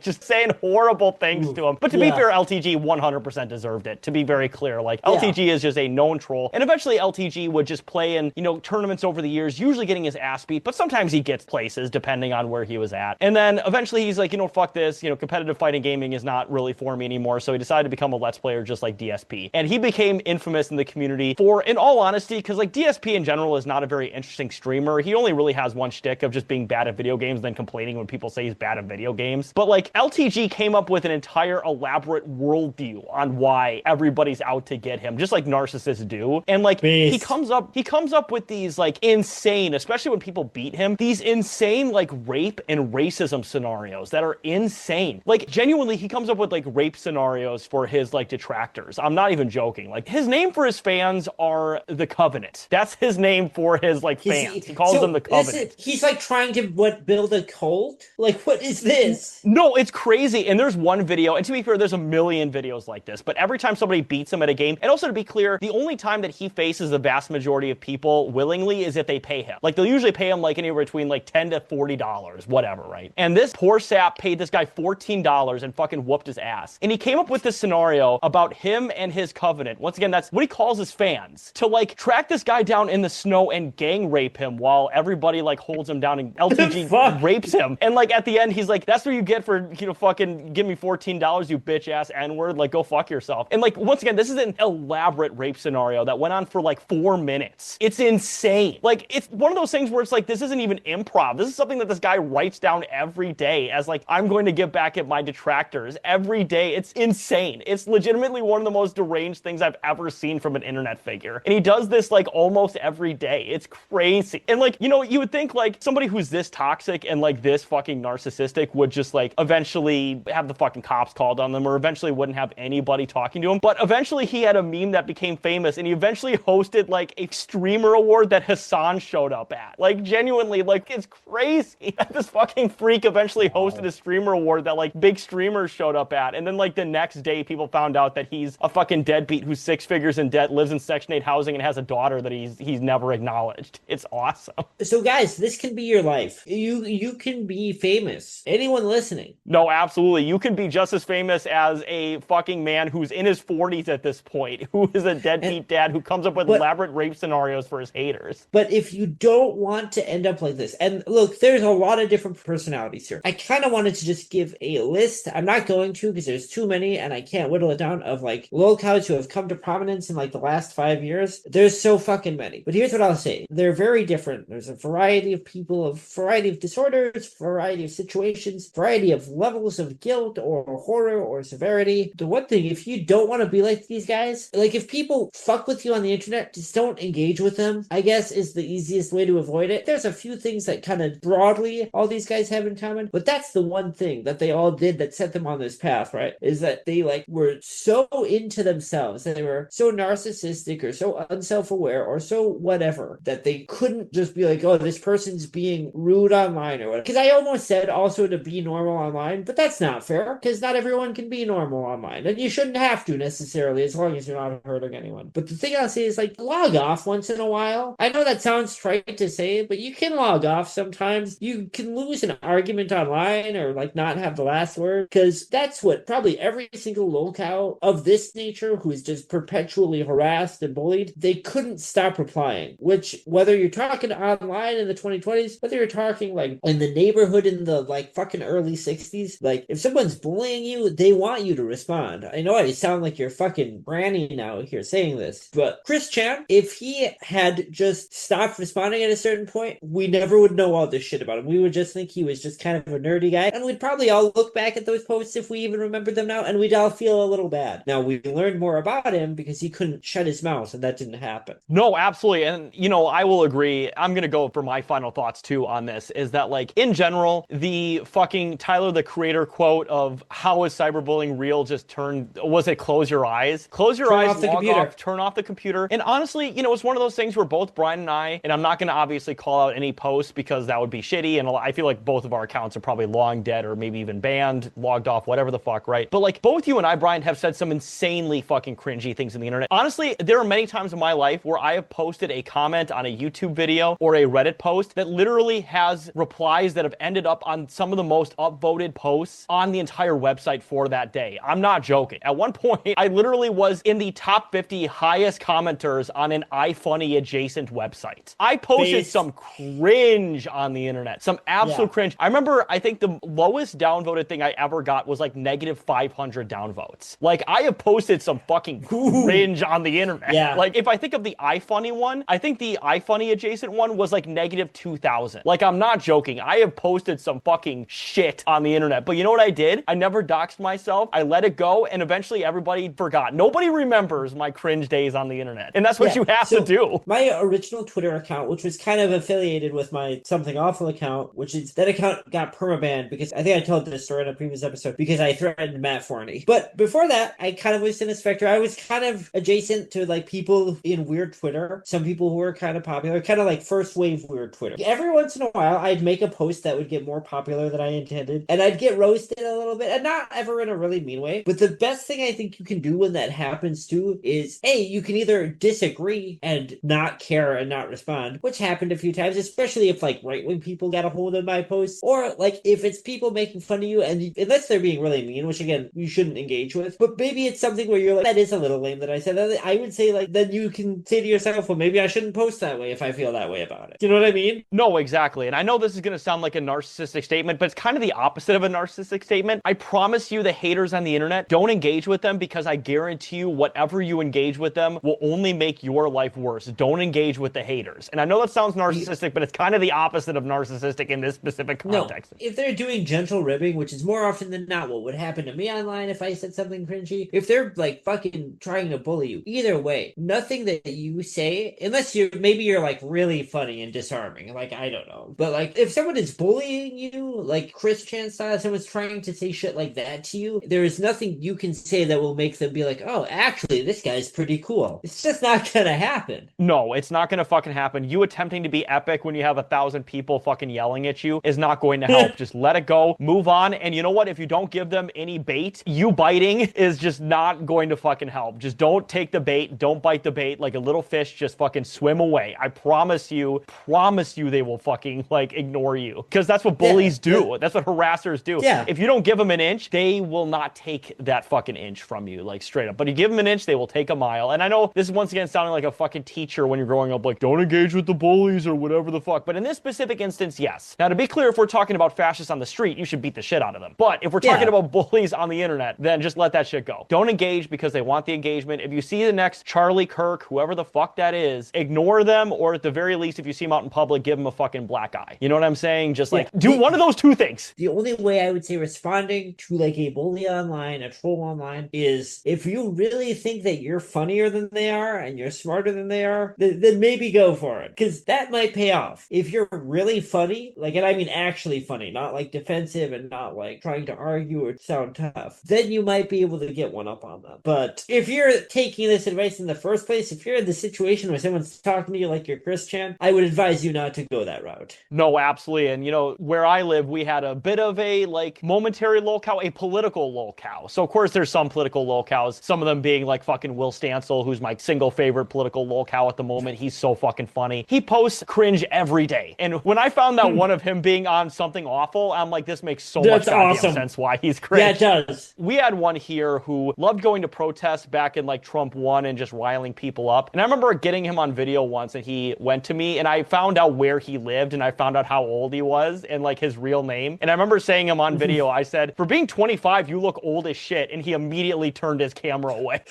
just saying horrible things to him. But to be fair, LTG 100% deserved it, to be very clear. LTG is just a known troll. And eventually LTG would just play in, tournaments over the years, usually getting his ass beat, but sometimes he gets places depending on where he was at. And then eventually he's like, fuck this, competitive fighting gaming is not really for me anymore. So he decided to become a Let's Player just like DSP. And he became infamous in the community for, in all honesty, because DSP in general is not a very interesting streamer. He only really has one shtick of just being bad at video games and then complaining when people say he's bad at video games. But LTG came up with an entire elaborate worldview on why everybody's out to get him, just like narcissists do. And he comes up with these insane, especially when people beat him, these insane rape and racism scenarios that are insane. Genuinely, he comes up with rape scenarios for his detractors. I'm not even joking. His name for his fans are the Covenant. That's his name for his fans. He calls them the Covenant. He's trying to build a cult? What is this? No, it's crazy. And there's one video, and to be fair, there's a million videos like this, but every time somebody beats him at a game, and also to be clear, the only time that he faces the vast majority of people willingly is if they pay him. They'll usually pay him anywhere between $10 to $40, whatever, right? And this poor sap paid this guy $14 and fucking whooped his ass. And he came up with this scenario about him and his Covenant. Once again, that's what he calls his fans, to track this guy down in the snow and gang rape him while everybody holds him down and LTG rapes him. And at the end, he's like, that's what you get for, fucking give me $14, you bitch ass N-word, go fuck yourself. And once again, this is an elaborate rape scenario that went on for 4 minutes. It's insane. It's one of those things where it's this isn't even improv. This is something that this guy writes down every day as I'm going to get back at my detractors every day. It's insane. It's legitimately one of the most deranged things I've ever seen from an internet figure. And he does this almost every day. It's crazy. And you would think somebody who's this toxic and this fucking narcissistic would just eventually have the fucking cops called on them, or eventually wouldn't have anybody talking to him. But eventually he had a meme that became famous, and he eventually hosted a streamer award that Hassan showed up at. Genuinely, it's crazy. This fucking freak eventually hosted a streamer award that big streamers showed up at. And then the next day people found out that he's a fucking deadbeat who's 6 figures in debt, lives in Section 8 housing, and has a daughter that he's never acknowledged. It's awesome. So guys, this can be your life. You can be famous. Anyone listening? No, absolutely. You can be just as famous as a fucking man who's in his 40s at this point, who is a deadbeat dad who comes up with elaborate rape scenarios for his haters. But if you don't want to end up like this, and look, there's a lot of different personalities here. I kind of wanted to just give a list. I'm not going to because there's too many and I can't whittle it down of Lolcows who have come to prominence in the last 5 years. There's so fucking many. But here's what I'll say. They're very different. There's a variety of people, a variety of disorders, variety of situations, variety of levels of guilt or horror or severity. The one thing, if you don't want to be like these guys, if people fuck with you on the internet, just don't engage with them, I guess is the easiest way to avoid it. There's a few things that kind of broadly all these guys have in common, but that's the one thing that they all did that set them on this path, right? Is that they were so into themselves, and they were so narcissistic or so unself-aware or so whatever that they couldn't just be oh, this person's being rude online or whatever. Because I almost said also to be normal online, but that's not fair because not everyone can be normal online, and you shouldn't have to necessarily as long as you're not hurting anyone. But the thing I'll say is log off once in a while. I know that sounds trite to say, but you can log off sometimes. You can lose an argument online or not have the last word, because that's what probably every single Lolcow of this nature who is just perpetually harassed and bullied, they couldn't stop replying. Which, whether you're talking online in the 2020s, whether you're talking in the neighborhood in the fucking early 60s, if someone's bullying you, they want you to respond. I know I sound like you're fucking granny now here saying this, but Chris Chan, if he had just stopped responding at a certain point, we never would know all this shit about him. We would just think he was just kind of a nerdy guy, and we'd probably all look back at those posts if we even remember them now, and we'd all feel a little bad. Now, we learned more about him because he couldn't shut his mouth, and that didn't happen. No, absolutely. And, I I will agree. I'm gonna go for my final thoughts too on this, is that like in general, the fucking Tyler the Creator quote of how is cyberbullying real just was it close your eyes? Close your eyes, log off, turn off the computer. And honestly, you know, it's one of those things where both Brian and I, and I'm not gonna obviously call out any posts because that would be shitty, and I feel like both of our accounts are probably long dead or maybe even banned, logged off, whatever the fuck, right? But like both you and I, Brian, have said some insanely fucking cringy things on the internet. Honestly, there are many times in my life where I have posted a comment on a YouTube video or a Reddit post that literally has replies that have ended up on some of the most upvoted posts on the entire website for that day. I'm not joking. At one point, I literally was in the top 50 highest commenters on an iFunny adjacent website. I posted some cringe on the internet, some absolute cringe. I remember, I think the lowest downvoted thing I ever got was like negative 500 downvotes. Like, I have posted some fucking cringe on the internet. Yeah. Like, if I think of the iFunny one, I think the iFunny adjacent one was like negative 2,000. Like, I'm not joking. I have posted some fucking shit on the internet. But you know what I did? I never doxed myself. I let it go, and eventually everybody forgot. Nobody remembers my cringe days on the internet. And that's what you have to do. My original Twitter account, which was kind of affiliated with my Something Awful account, which is that account got permabanned because I think I told this story in a previous episode because I threatened Matt Forney. But before that, I kind of was in a spectrum. I was kind of adjacent to like people in weird Twitter, some people who were kind of popular, kind of like first wave weird Twitter. Every once in a while, I'd make a post that would get more popular than I intended, and I'd get roasted a little bit, and not ever in a really mean way. But the best thing I think you can do when that happens too is, A, you can either disagree and not care and not respond, which happened a few times, especially if like right-wing people got a hold of my posts, or like if it's people making fun of you, and unless they're being really mean, which again, you shouldn't engage with, but maybe it's something where you're like, that is a little lame that I said that. I would say like, then you can say to yourself, well, maybe I shouldn't post that way if I feel that way about it. Do you know what I mean? No, exactly. And I know this is going to sound like a narcissistic statement, but it's kind of the opposite of a narcissistic statement. I promise you, the haters on the internet, don't engage with them, because I guarantee you whatever you engage with them will only make your life worse. Don't engage with the haters. And I know that sounds narcissistic, but it's kind of the opposite of narcissistic in this specific context. No, if they're doing gentle ribbing, which is more often than not what would happen to me online if I said something cringy, if they're like fucking trying to bully you, either way, nothing that you say, unless you're like really funny and disarming, like I don't know, but like if someone is bullying you, like Chris Chan style, someone's trying to say shit like that to you, there is nothing you can say that will make them be like, oh, actually, this guy's pretty cool. It's just not gonna happen. No, it's not gonna fucking happen. You attempting to be epic when you have 1,000 people fucking yelling at you is not going to help. Just let it go, move on. And you know what? If you don't give them any bait, you biting is just not going to fucking help. Just don't take the bait. Don't bite the bait. Like a little fish, just fucking swim away. I promise you they will fucking like ignore you, because that's what bullies do. That's what harassers do. Yeah. If you don't give them an inch, they will not take that fucking inch from you, like straight up. But you give them an inch, they will take a mile. And I know this is once again sounding like a fucking teacher when you're growing up, like, don't engage with the bullies or whatever the fuck. But in this specific instance, yes. Now, to be clear, if we're talking about fascists on the street, you should beat the shit out of them. But if we're talking about bullies on the internet, then just let that shit go. Don't engage because they want the engagement. If you see the next Charlie Kirk, whoever the fuck that is, ignore them, or at the very least, if you see them out in public, give them a fucking black eye. You know what I'm saying? Just like, do one of those two things. The only way I would say responding to like a bully online, a troll online, is if you really think that you're funnier than they are and you're smarter than they are, then maybe go for it. Because that might pay off. If you're really funny, like, and I mean actually funny, not like defensive and not like trying to argue or sound tough, then you might be able to get one up on them. But if you're taking this advice in the first place, if you're in the situation where someone's talking to you like you're Chris Chan, I would advise you not to go that route. No, absolutely. And you know, where I live, we had a bit of a like momentary Lolcow, a political Lolcow. So of course there's some political Lolcows, some of them being like fucking Will Stancil, who's my single favorite political Lolcow at the moment. He's so fucking funny. He posts cringe every day. And when I found that one of him being on Something Awful, I'm like, this makes so much goddamn sense why he's cringe. Yeah, it does. We had one here who loved going to protests back in like Trump won and just riling people up. And I remember getting him on video once, and he went to me and I found out where he lived, and I found out how old he was and like his real name. And I remember saying him on video, I said, for being 25, you look old as shit. And he immediately turned his camera away.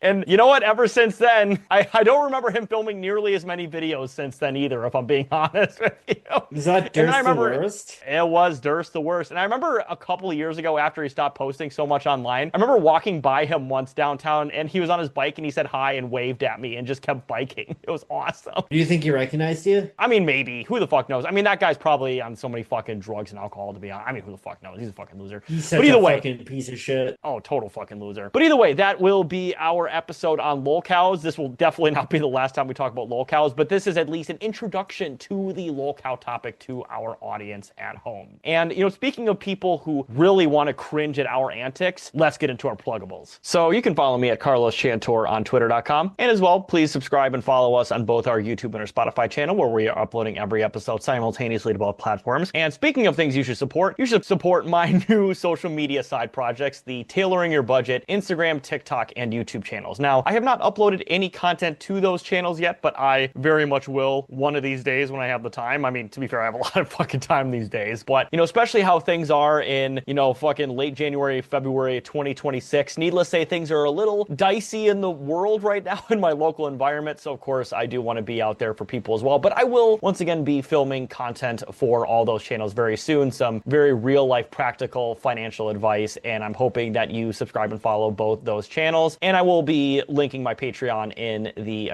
And you know what? Ever since then, I don't remember him filming nearly as many videos since then either, if I'm being honest with you. Is that Durst the worst? It was Durst the worst. And I remember a couple of years ago, after he stopped posting so much online, I remember walking by him once downtown, and he was on his bike and he said hi and waved at me and just kept biking. It was awesome. awesome. Do you think he recognized you? I mean, maybe. Who the fuck knows? I mean, that guy's probably on so many fucking drugs and alcohol, to be honest. I mean, who the fuck knows? He's a fucking loser. He's such But either a way, fucking piece of shit. oh, total fucking loser. But either way, that will be our episode on Lolcows. This will definitely not be the last time we talk about Lolcows, but this is at least an introduction to the Lolcow topic to our audience at home. And, speaking of people who really want to cringe at our antics, let's get into our pluggables. So you can follow me at Carlos Chantor on Twitter.com. And as well, please subscribe and follow us on both our YouTube and our Spotify channel, where we are uploading every episode simultaneously to both platforms. And speaking of things you should support my new social media side projects, the Tailoring Your Budget Instagram, TikTok, and YouTube channels. Now, I have not uploaded any content to those channels yet, but I very much will one of these days when I have the time. I mean, to be fair, I have a lot of fucking time these days, but, especially how things are in, fucking late January, February 2026. Needless to say, things are a little dicey in the world right now in my local environment, so of course, I do want to be out there for people as well, but I will once again be filming content for all those channels very soon, some very real-life, practical financial advice, and I'm hoping that you subscribe and follow both those channels, and I will be linking my Patreon in the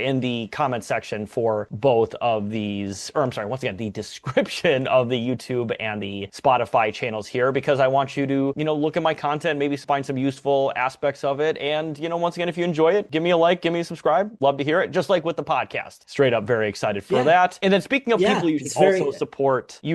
in the comment section for both of these, once again, the description of the YouTube and the Spotify channels here, because I want you to, look at my content, maybe find some useful aspects of it, and, once again, if you enjoy it, give me a like, give me a subscribe, love to hear it, just like with the podcast. Straight up very excited for that. And then speaking of people you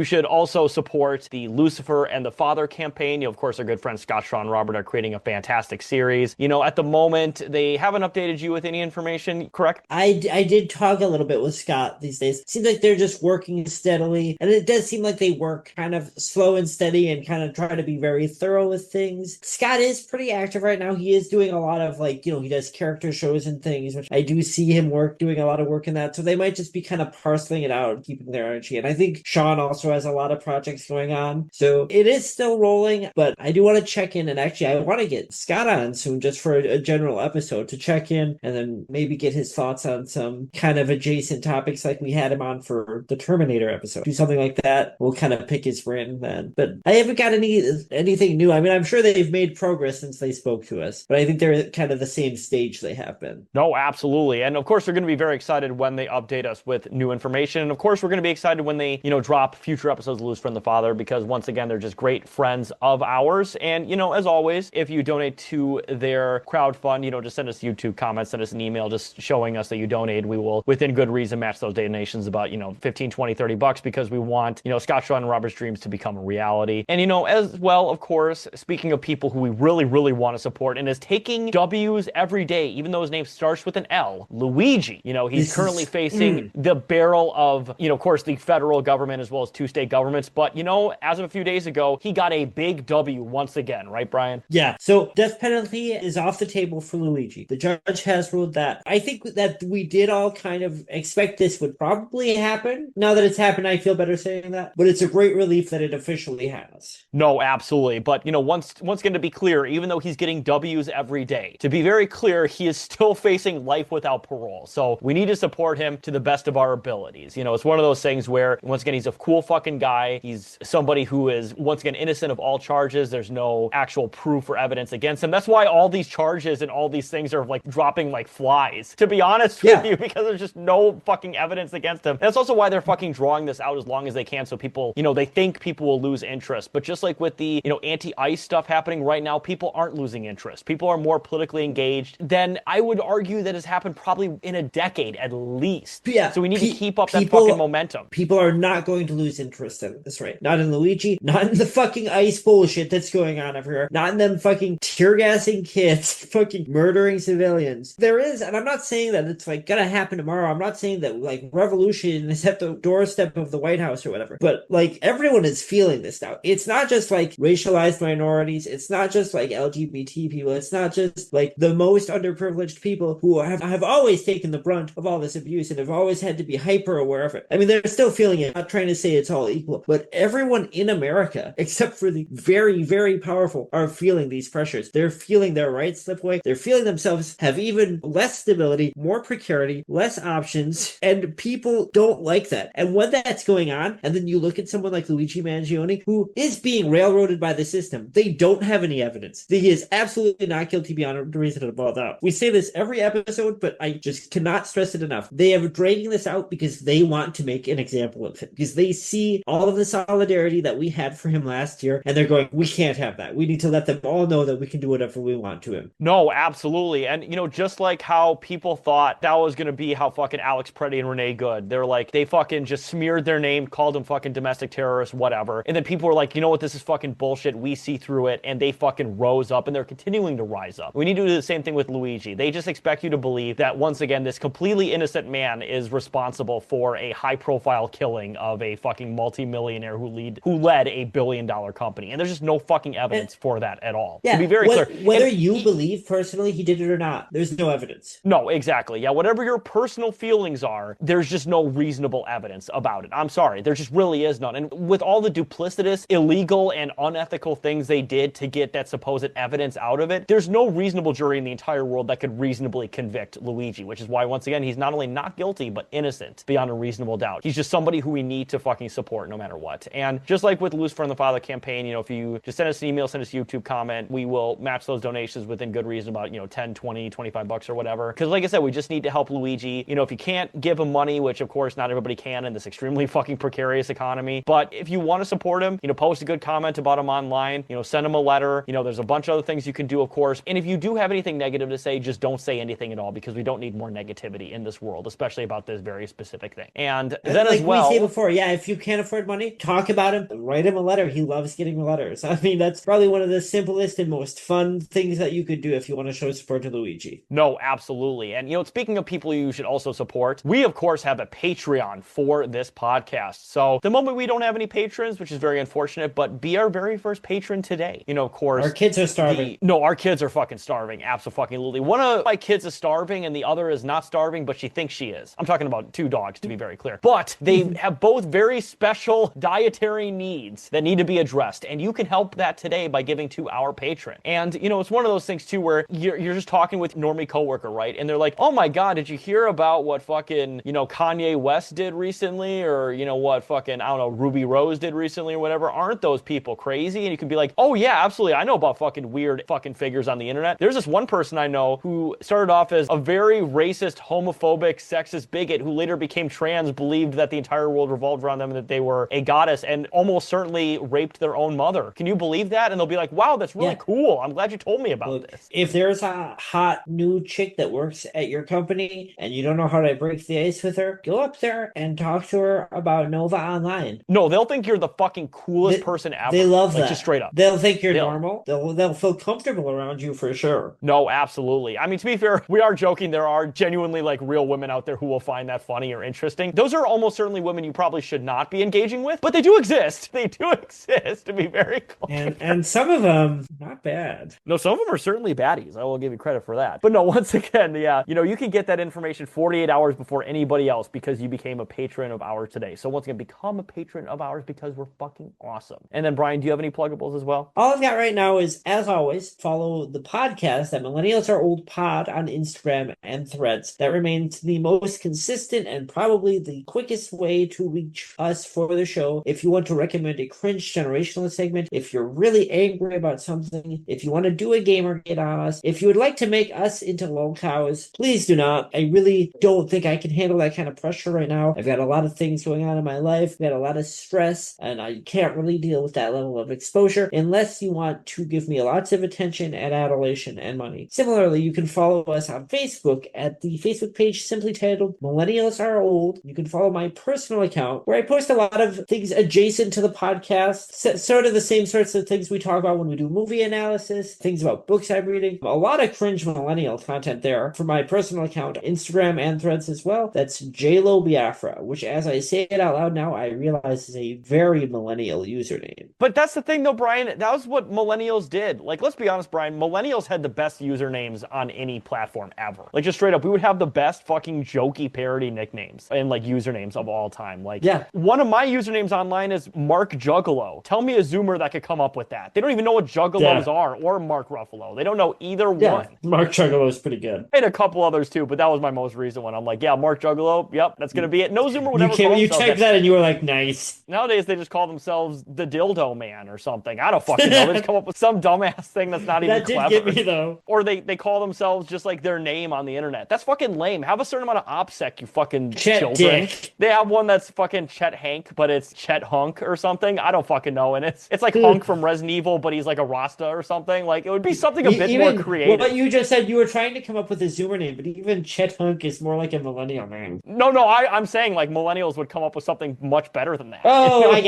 should also support the Lucifer and the Father campaign. Of course, our good friends Scott, Shaw, and Robert are creating a fantastic series. At the moment, they haven't updated you with any information, correct? I did talk a little bit with Scott these days. Seems like they're just working steadily, and it does seem like they work kind of slow and steady and kind of try to be very thorough with things. Scott is pretty active right now. He is doing a lot of he does character shows and things, which I do see him doing a lot of work in that. So they might just be kind of parceling it out and keeping their energy. And I think Sean also has a lot of projects going on. So it is still rolling, but I do want to check in, and actually I want to get Scott on soon just for a general episode to check in and then maybe get his thoughts on some kind of adjacent topics like we had him on for the Terminator episode. Do something like that. We'll kind of pick his brain then. But I haven't got anything new. I mean, I'm sure they've made progress since they spoke to us, but I think they're at kind of the same stage they have been. No, absolutely. And of course, we're going to be very excited when they update us with new information. And of course, we're going to be excited when they, drop future episodes of Lucifer and the Father, because once again, they're just great friends of ours. And, as always, if you donate to their crowdfund, just send us YouTube comments, send us an email just showing us that you donated. We will, within good reason, match those donations about, 15, 20, 30 bucks, because we want, Scott, Shaw, and Robert's dreams to become a reality. And, as well, of course, speaking of people who we really, really want to support and is taking W's every day, even though his name starts with an L, Luigi. He's currently facing the barrel of, of course, the federal government as well as two state governments. But, as of a few days ago, he got a big W once again, right, Brian? Yeah. So death penalty is off the table for Luigi. The judge has ruled that. I think that we did all kind of expect this would probably happen. Now that it's happened, I feel better saying that. But it's a great relief that it officially has. No, absolutely. But, once again, to be clear, even though he's getting W's every day, to be very clear, he is still facing life without parole. So we need to support him to the best of our abilities. It's one of those things where, once again, he's a cool fucking guy. He's somebody who is, once again, innocent of all charges. There's no actual proof or evidence against him. That's why all these charges and all these things are dropping like flies, to be honest with you, because there's just no fucking evidence against him. And that's also why they're fucking drawing this out as long as they can, so people, they think people will lose interest. But just like with the, anti-ICE stuff happening right now, people aren't losing interest. People are more politically engaged than I would argue that has happened probably in a decade at least. Yeah. So we need to keep up that fucking momentum. People are not going to lose interest in this, right? Not in Luigi, not in the fucking ICE bullshit that's going on everywhere, not in them fucking tear gassing kids, fucking murdering civilians. There is, and I'm not saying that it's gonna happen tomorrow. I'm not saying that revolution is at the doorstep of the White House or whatever, but everyone is feeling this now. It's not just racialized minorities. It's not just LGBT people. It's not just the most underprivileged people who have always taken the brunt of all this abuse and have always had to be hyper aware of it. I mean, they're still feeling it. I'm not trying to say it's all equal, but everyone in America, except for the very, very powerful, are feeling these pressures. They're feeling their rights slip away. They're feeling themselves have even less stability, more precarity, less options, and people don't like that. And when that's going on, and then you look at someone like Luigi Mangione, who is being railroaded by the system, they don't have any evidence. He is absolutely not guilty beyond a reasonable doubt. We say this every episode, but I just cannot stress it enough. They are dragging this out because they want to make an example of him, because they see all of the solidarity that we had for him last year, and they're going, we can't have that. We need to let them all know that we can do whatever we want to him. No, absolutely. And, just like how people thought that was going to be how fucking Alex Preddy and Renee Good, they're like, they fucking just smeared their name, called them fucking domestic terrorists, whatever. And then people were like, you know what, this is fucking bullshit. We see through it. And they fucking rose up, and they're continuing to rise up. We need to do the same thing with Luigi. They just expect you to believe that, once again, this completely innocent man is responsible for a high-profile killing of a fucking multimillionaire who led a billion-dollar company. And there's just no fucking evidence for that at all. Yeah, to be very clear. Whether you believe personally he did it or not, there's no evidence. No, exactly. Yeah, whatever your personal feelings are, there's just no reasonable evidence about it. I'm sorry. There just really is none. And with all the duplicitous, illegal, and unethical things they did to get that supposed evidence out of it, there's no reasonable jury in the entire world that could reasonably convict Luigi, which is why, once again, he's not only not guilty, but innocent beyond a reasonable doubt. He's just somebody who we need to fucking support no matter what. And just like with Lucifer and the Father campaign, if you just send us an email, send us a YouTube comment, we will match those donations within good reason, about, 10, 20, 25 bucks or whatever. Because like I said, we just need to help Luigi. If you can't give him money, which of course not everybody can in this extremely fucking precarious economy, but if you want to support him, post a good comment about him online, send him a letter, there's a bunch of other things you can do, of course. And if you do have anything negative to say, just don't say anything at all, because we don't need more negativity in this world, especially about this very specific thing. And then like as well, we say before, if you can't afford money, talk about him, write him a letter. He loves getting letters. I mean, that's probably one of the simplest and most fun things that you could do if you want to show support to Luigi. No, absolutely. And, speaking of people you should also support, we, of course, have a Patreon for this podcast. So the moment we don't have any patrons, which is very unfortunate, but be our very first patron today. Of course. Our kids are starving. Our kids are fucking starving. Absolutely. One of my kids is starving and the other is not starving, but she thinks she is. I'm talking about two dogs, to be very clear. But they have both very special dietary needs that need to be addressed. And you can help that today by giving to our patron. And, it's one of those things, too, where you're just talking with normie coworker, right? And they're like, oh my God, did you hear about what fucking, Kanye West did recently? Or, what fucking, I don't know, Ruby Rose did recently or whatever? Aren't those people crazy? And you can be like, oh yeah, absolutely. I know about fucking weird fucking figures on the internet. There's this one person I know who started off as a very racist, homophobic, sexist bigot who later became trans, believed that the entire world revolved around them and that they were a goddess, and almost certainly raped their own mother. Can you believe that? And they'll be like, wow, that's really cool. I'm glad you told me about this. If there's a hot new chick that works at your company and you don't know how to break the ice with her, go up there and talk to her about Nova Online. No, they'll think you're the fucking coolest person ever. They love that. Just straight up. They'll think you're normal. They'll feel comfortable around you for sure. No, absolutely. I mean, to be fair, we are joking. There are genuinely real women out there who will find that funny or interesting. Those are almost certainly women you probably should not be engaging with, but they do exist. They do exist, to be very clear. And some of them, not bad. No, some of them are certainly baddies. I will give you credit for that. But no, once again, you can get that information 48 hours before anybody else because you became a patron of ours today. So once again, become a patron of ours because we're fucking awesome. And then, Brian, do you have any pluggables as well? All I've got right now is, as always, follow the podcast at Millennials Are Old Pod on Instagram and Threads. That remains the most consistent and probably the quickest way to reach us for the show. If you want to recommend a cringe generational segment, if you're really angry about something, if you want to do a Gamergate on us, if you would like to make us into Lolcows, please do not. I really don't think I can handle that kind of pressure right now. I've got a lot of things going on in my life. I've got a lot of stress, and I can't really deal with that level of exposure unless you want to give me lots of attention and adulation and money. Similarly, you can follow us on Facebook at the Facebook page simply titled Millennials Are Old. You can follow my personal account where I post a lot of things adjacent to the podcast, sort of the same sorts of things we talk about when we do movie analysis, things about books I'm reading, a lot of cringe millennial content there for my personal account, Instagram and Threads as well. That's JLo Biafra, which as I say it out loud now, I realize is a very millennial username. But that's the thing though, Brian, that was what millennials did. Let's be honest, Brian, millennials had the best usernames on any platform ever. Just straight up, we would have the best fucking jokey parody nicknames and usernames of all time. One of my usernames online is Mark Juggalo. Tell me a Zoomer that could come up with that. They don't even know what Juggalos are, or Mark Ruffalo. They don't know either one. Mark Juggalo is pretty good. I had a couple others too, but that was my most recent one. I'm like, yeah, Mark Juggalo. Yep, that's gonna be it. No Zoomer would ever call You typed that and you were like, nice. Nowadays they just call themselves the Dildo Man or something. I don't fucking know. They just come up with some dumbass thing that's not even clever. That did get me though. Or they call themselves just their name on the internet. internet. That's fucking lame. Have a certain amount of OPSEC, you fucking Chet children. Dick. They have one that's fucking Chet Hank, but it's Chet Hunk or something. I don't fucking know. And it's like Hunk from Resident Evil, but he's like a Rasta or something. Like, it would be something a bit more creative. What you just said, you were trying to come up with a Zoomer name, but even Chet Hunk is more like a millennial name. No, I'm saying like millennials would come up with something much better than that. Oh, I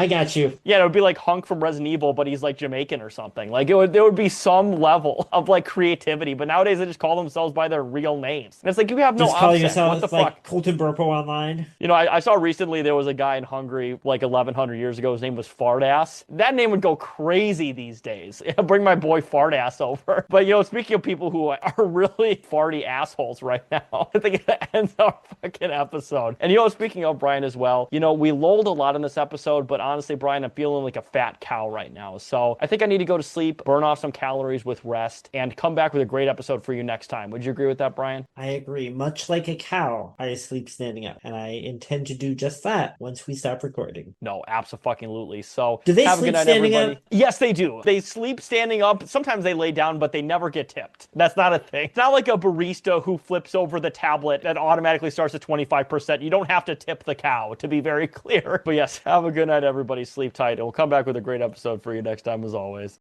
got you. Yeah, it would be like Hunk from Resident Evil, but he's like Jamaican or something. Like there would be some level of like creativity, but nowadays they just call themselves by their real names. And it's like, you have no just calling option. yourself What the like fuck? Colton Burpo online. You know, I saw recently there was a guy in Hungary like 1100 years ago. His name was Fartass. That name would go crazy these days. Bring my boy Fartass over. But, you know, speaking of people who are really farty assholes right now, I think it ends our fucking episode. And, you know, speaking of Brian as well, you know, we lulled a lot in this episode, but honestly, Brian, I'm feeling like a fat cow right now. So I think I need to go to sleep, burn off some calories with rest, and come back with a great episode for you next time. Would you agree with that, Brian? I agree. Much like a cow, I sleep standing up, and I intend to do just that once we stop recording. No, absolutely. So do they have sleep a good night, standing everybody. up? Yes, they do. They sleep standing up. Sometimes they lay down, but they never get tipped. That's not a thing. It's not like a barista who flips over the tablet that automatically starts at 25%. You don't have to tip the cow, to be very clear. But yes, have a good night, everybody. Sleep tight. And we'll come back with a great episode for you next time, as always.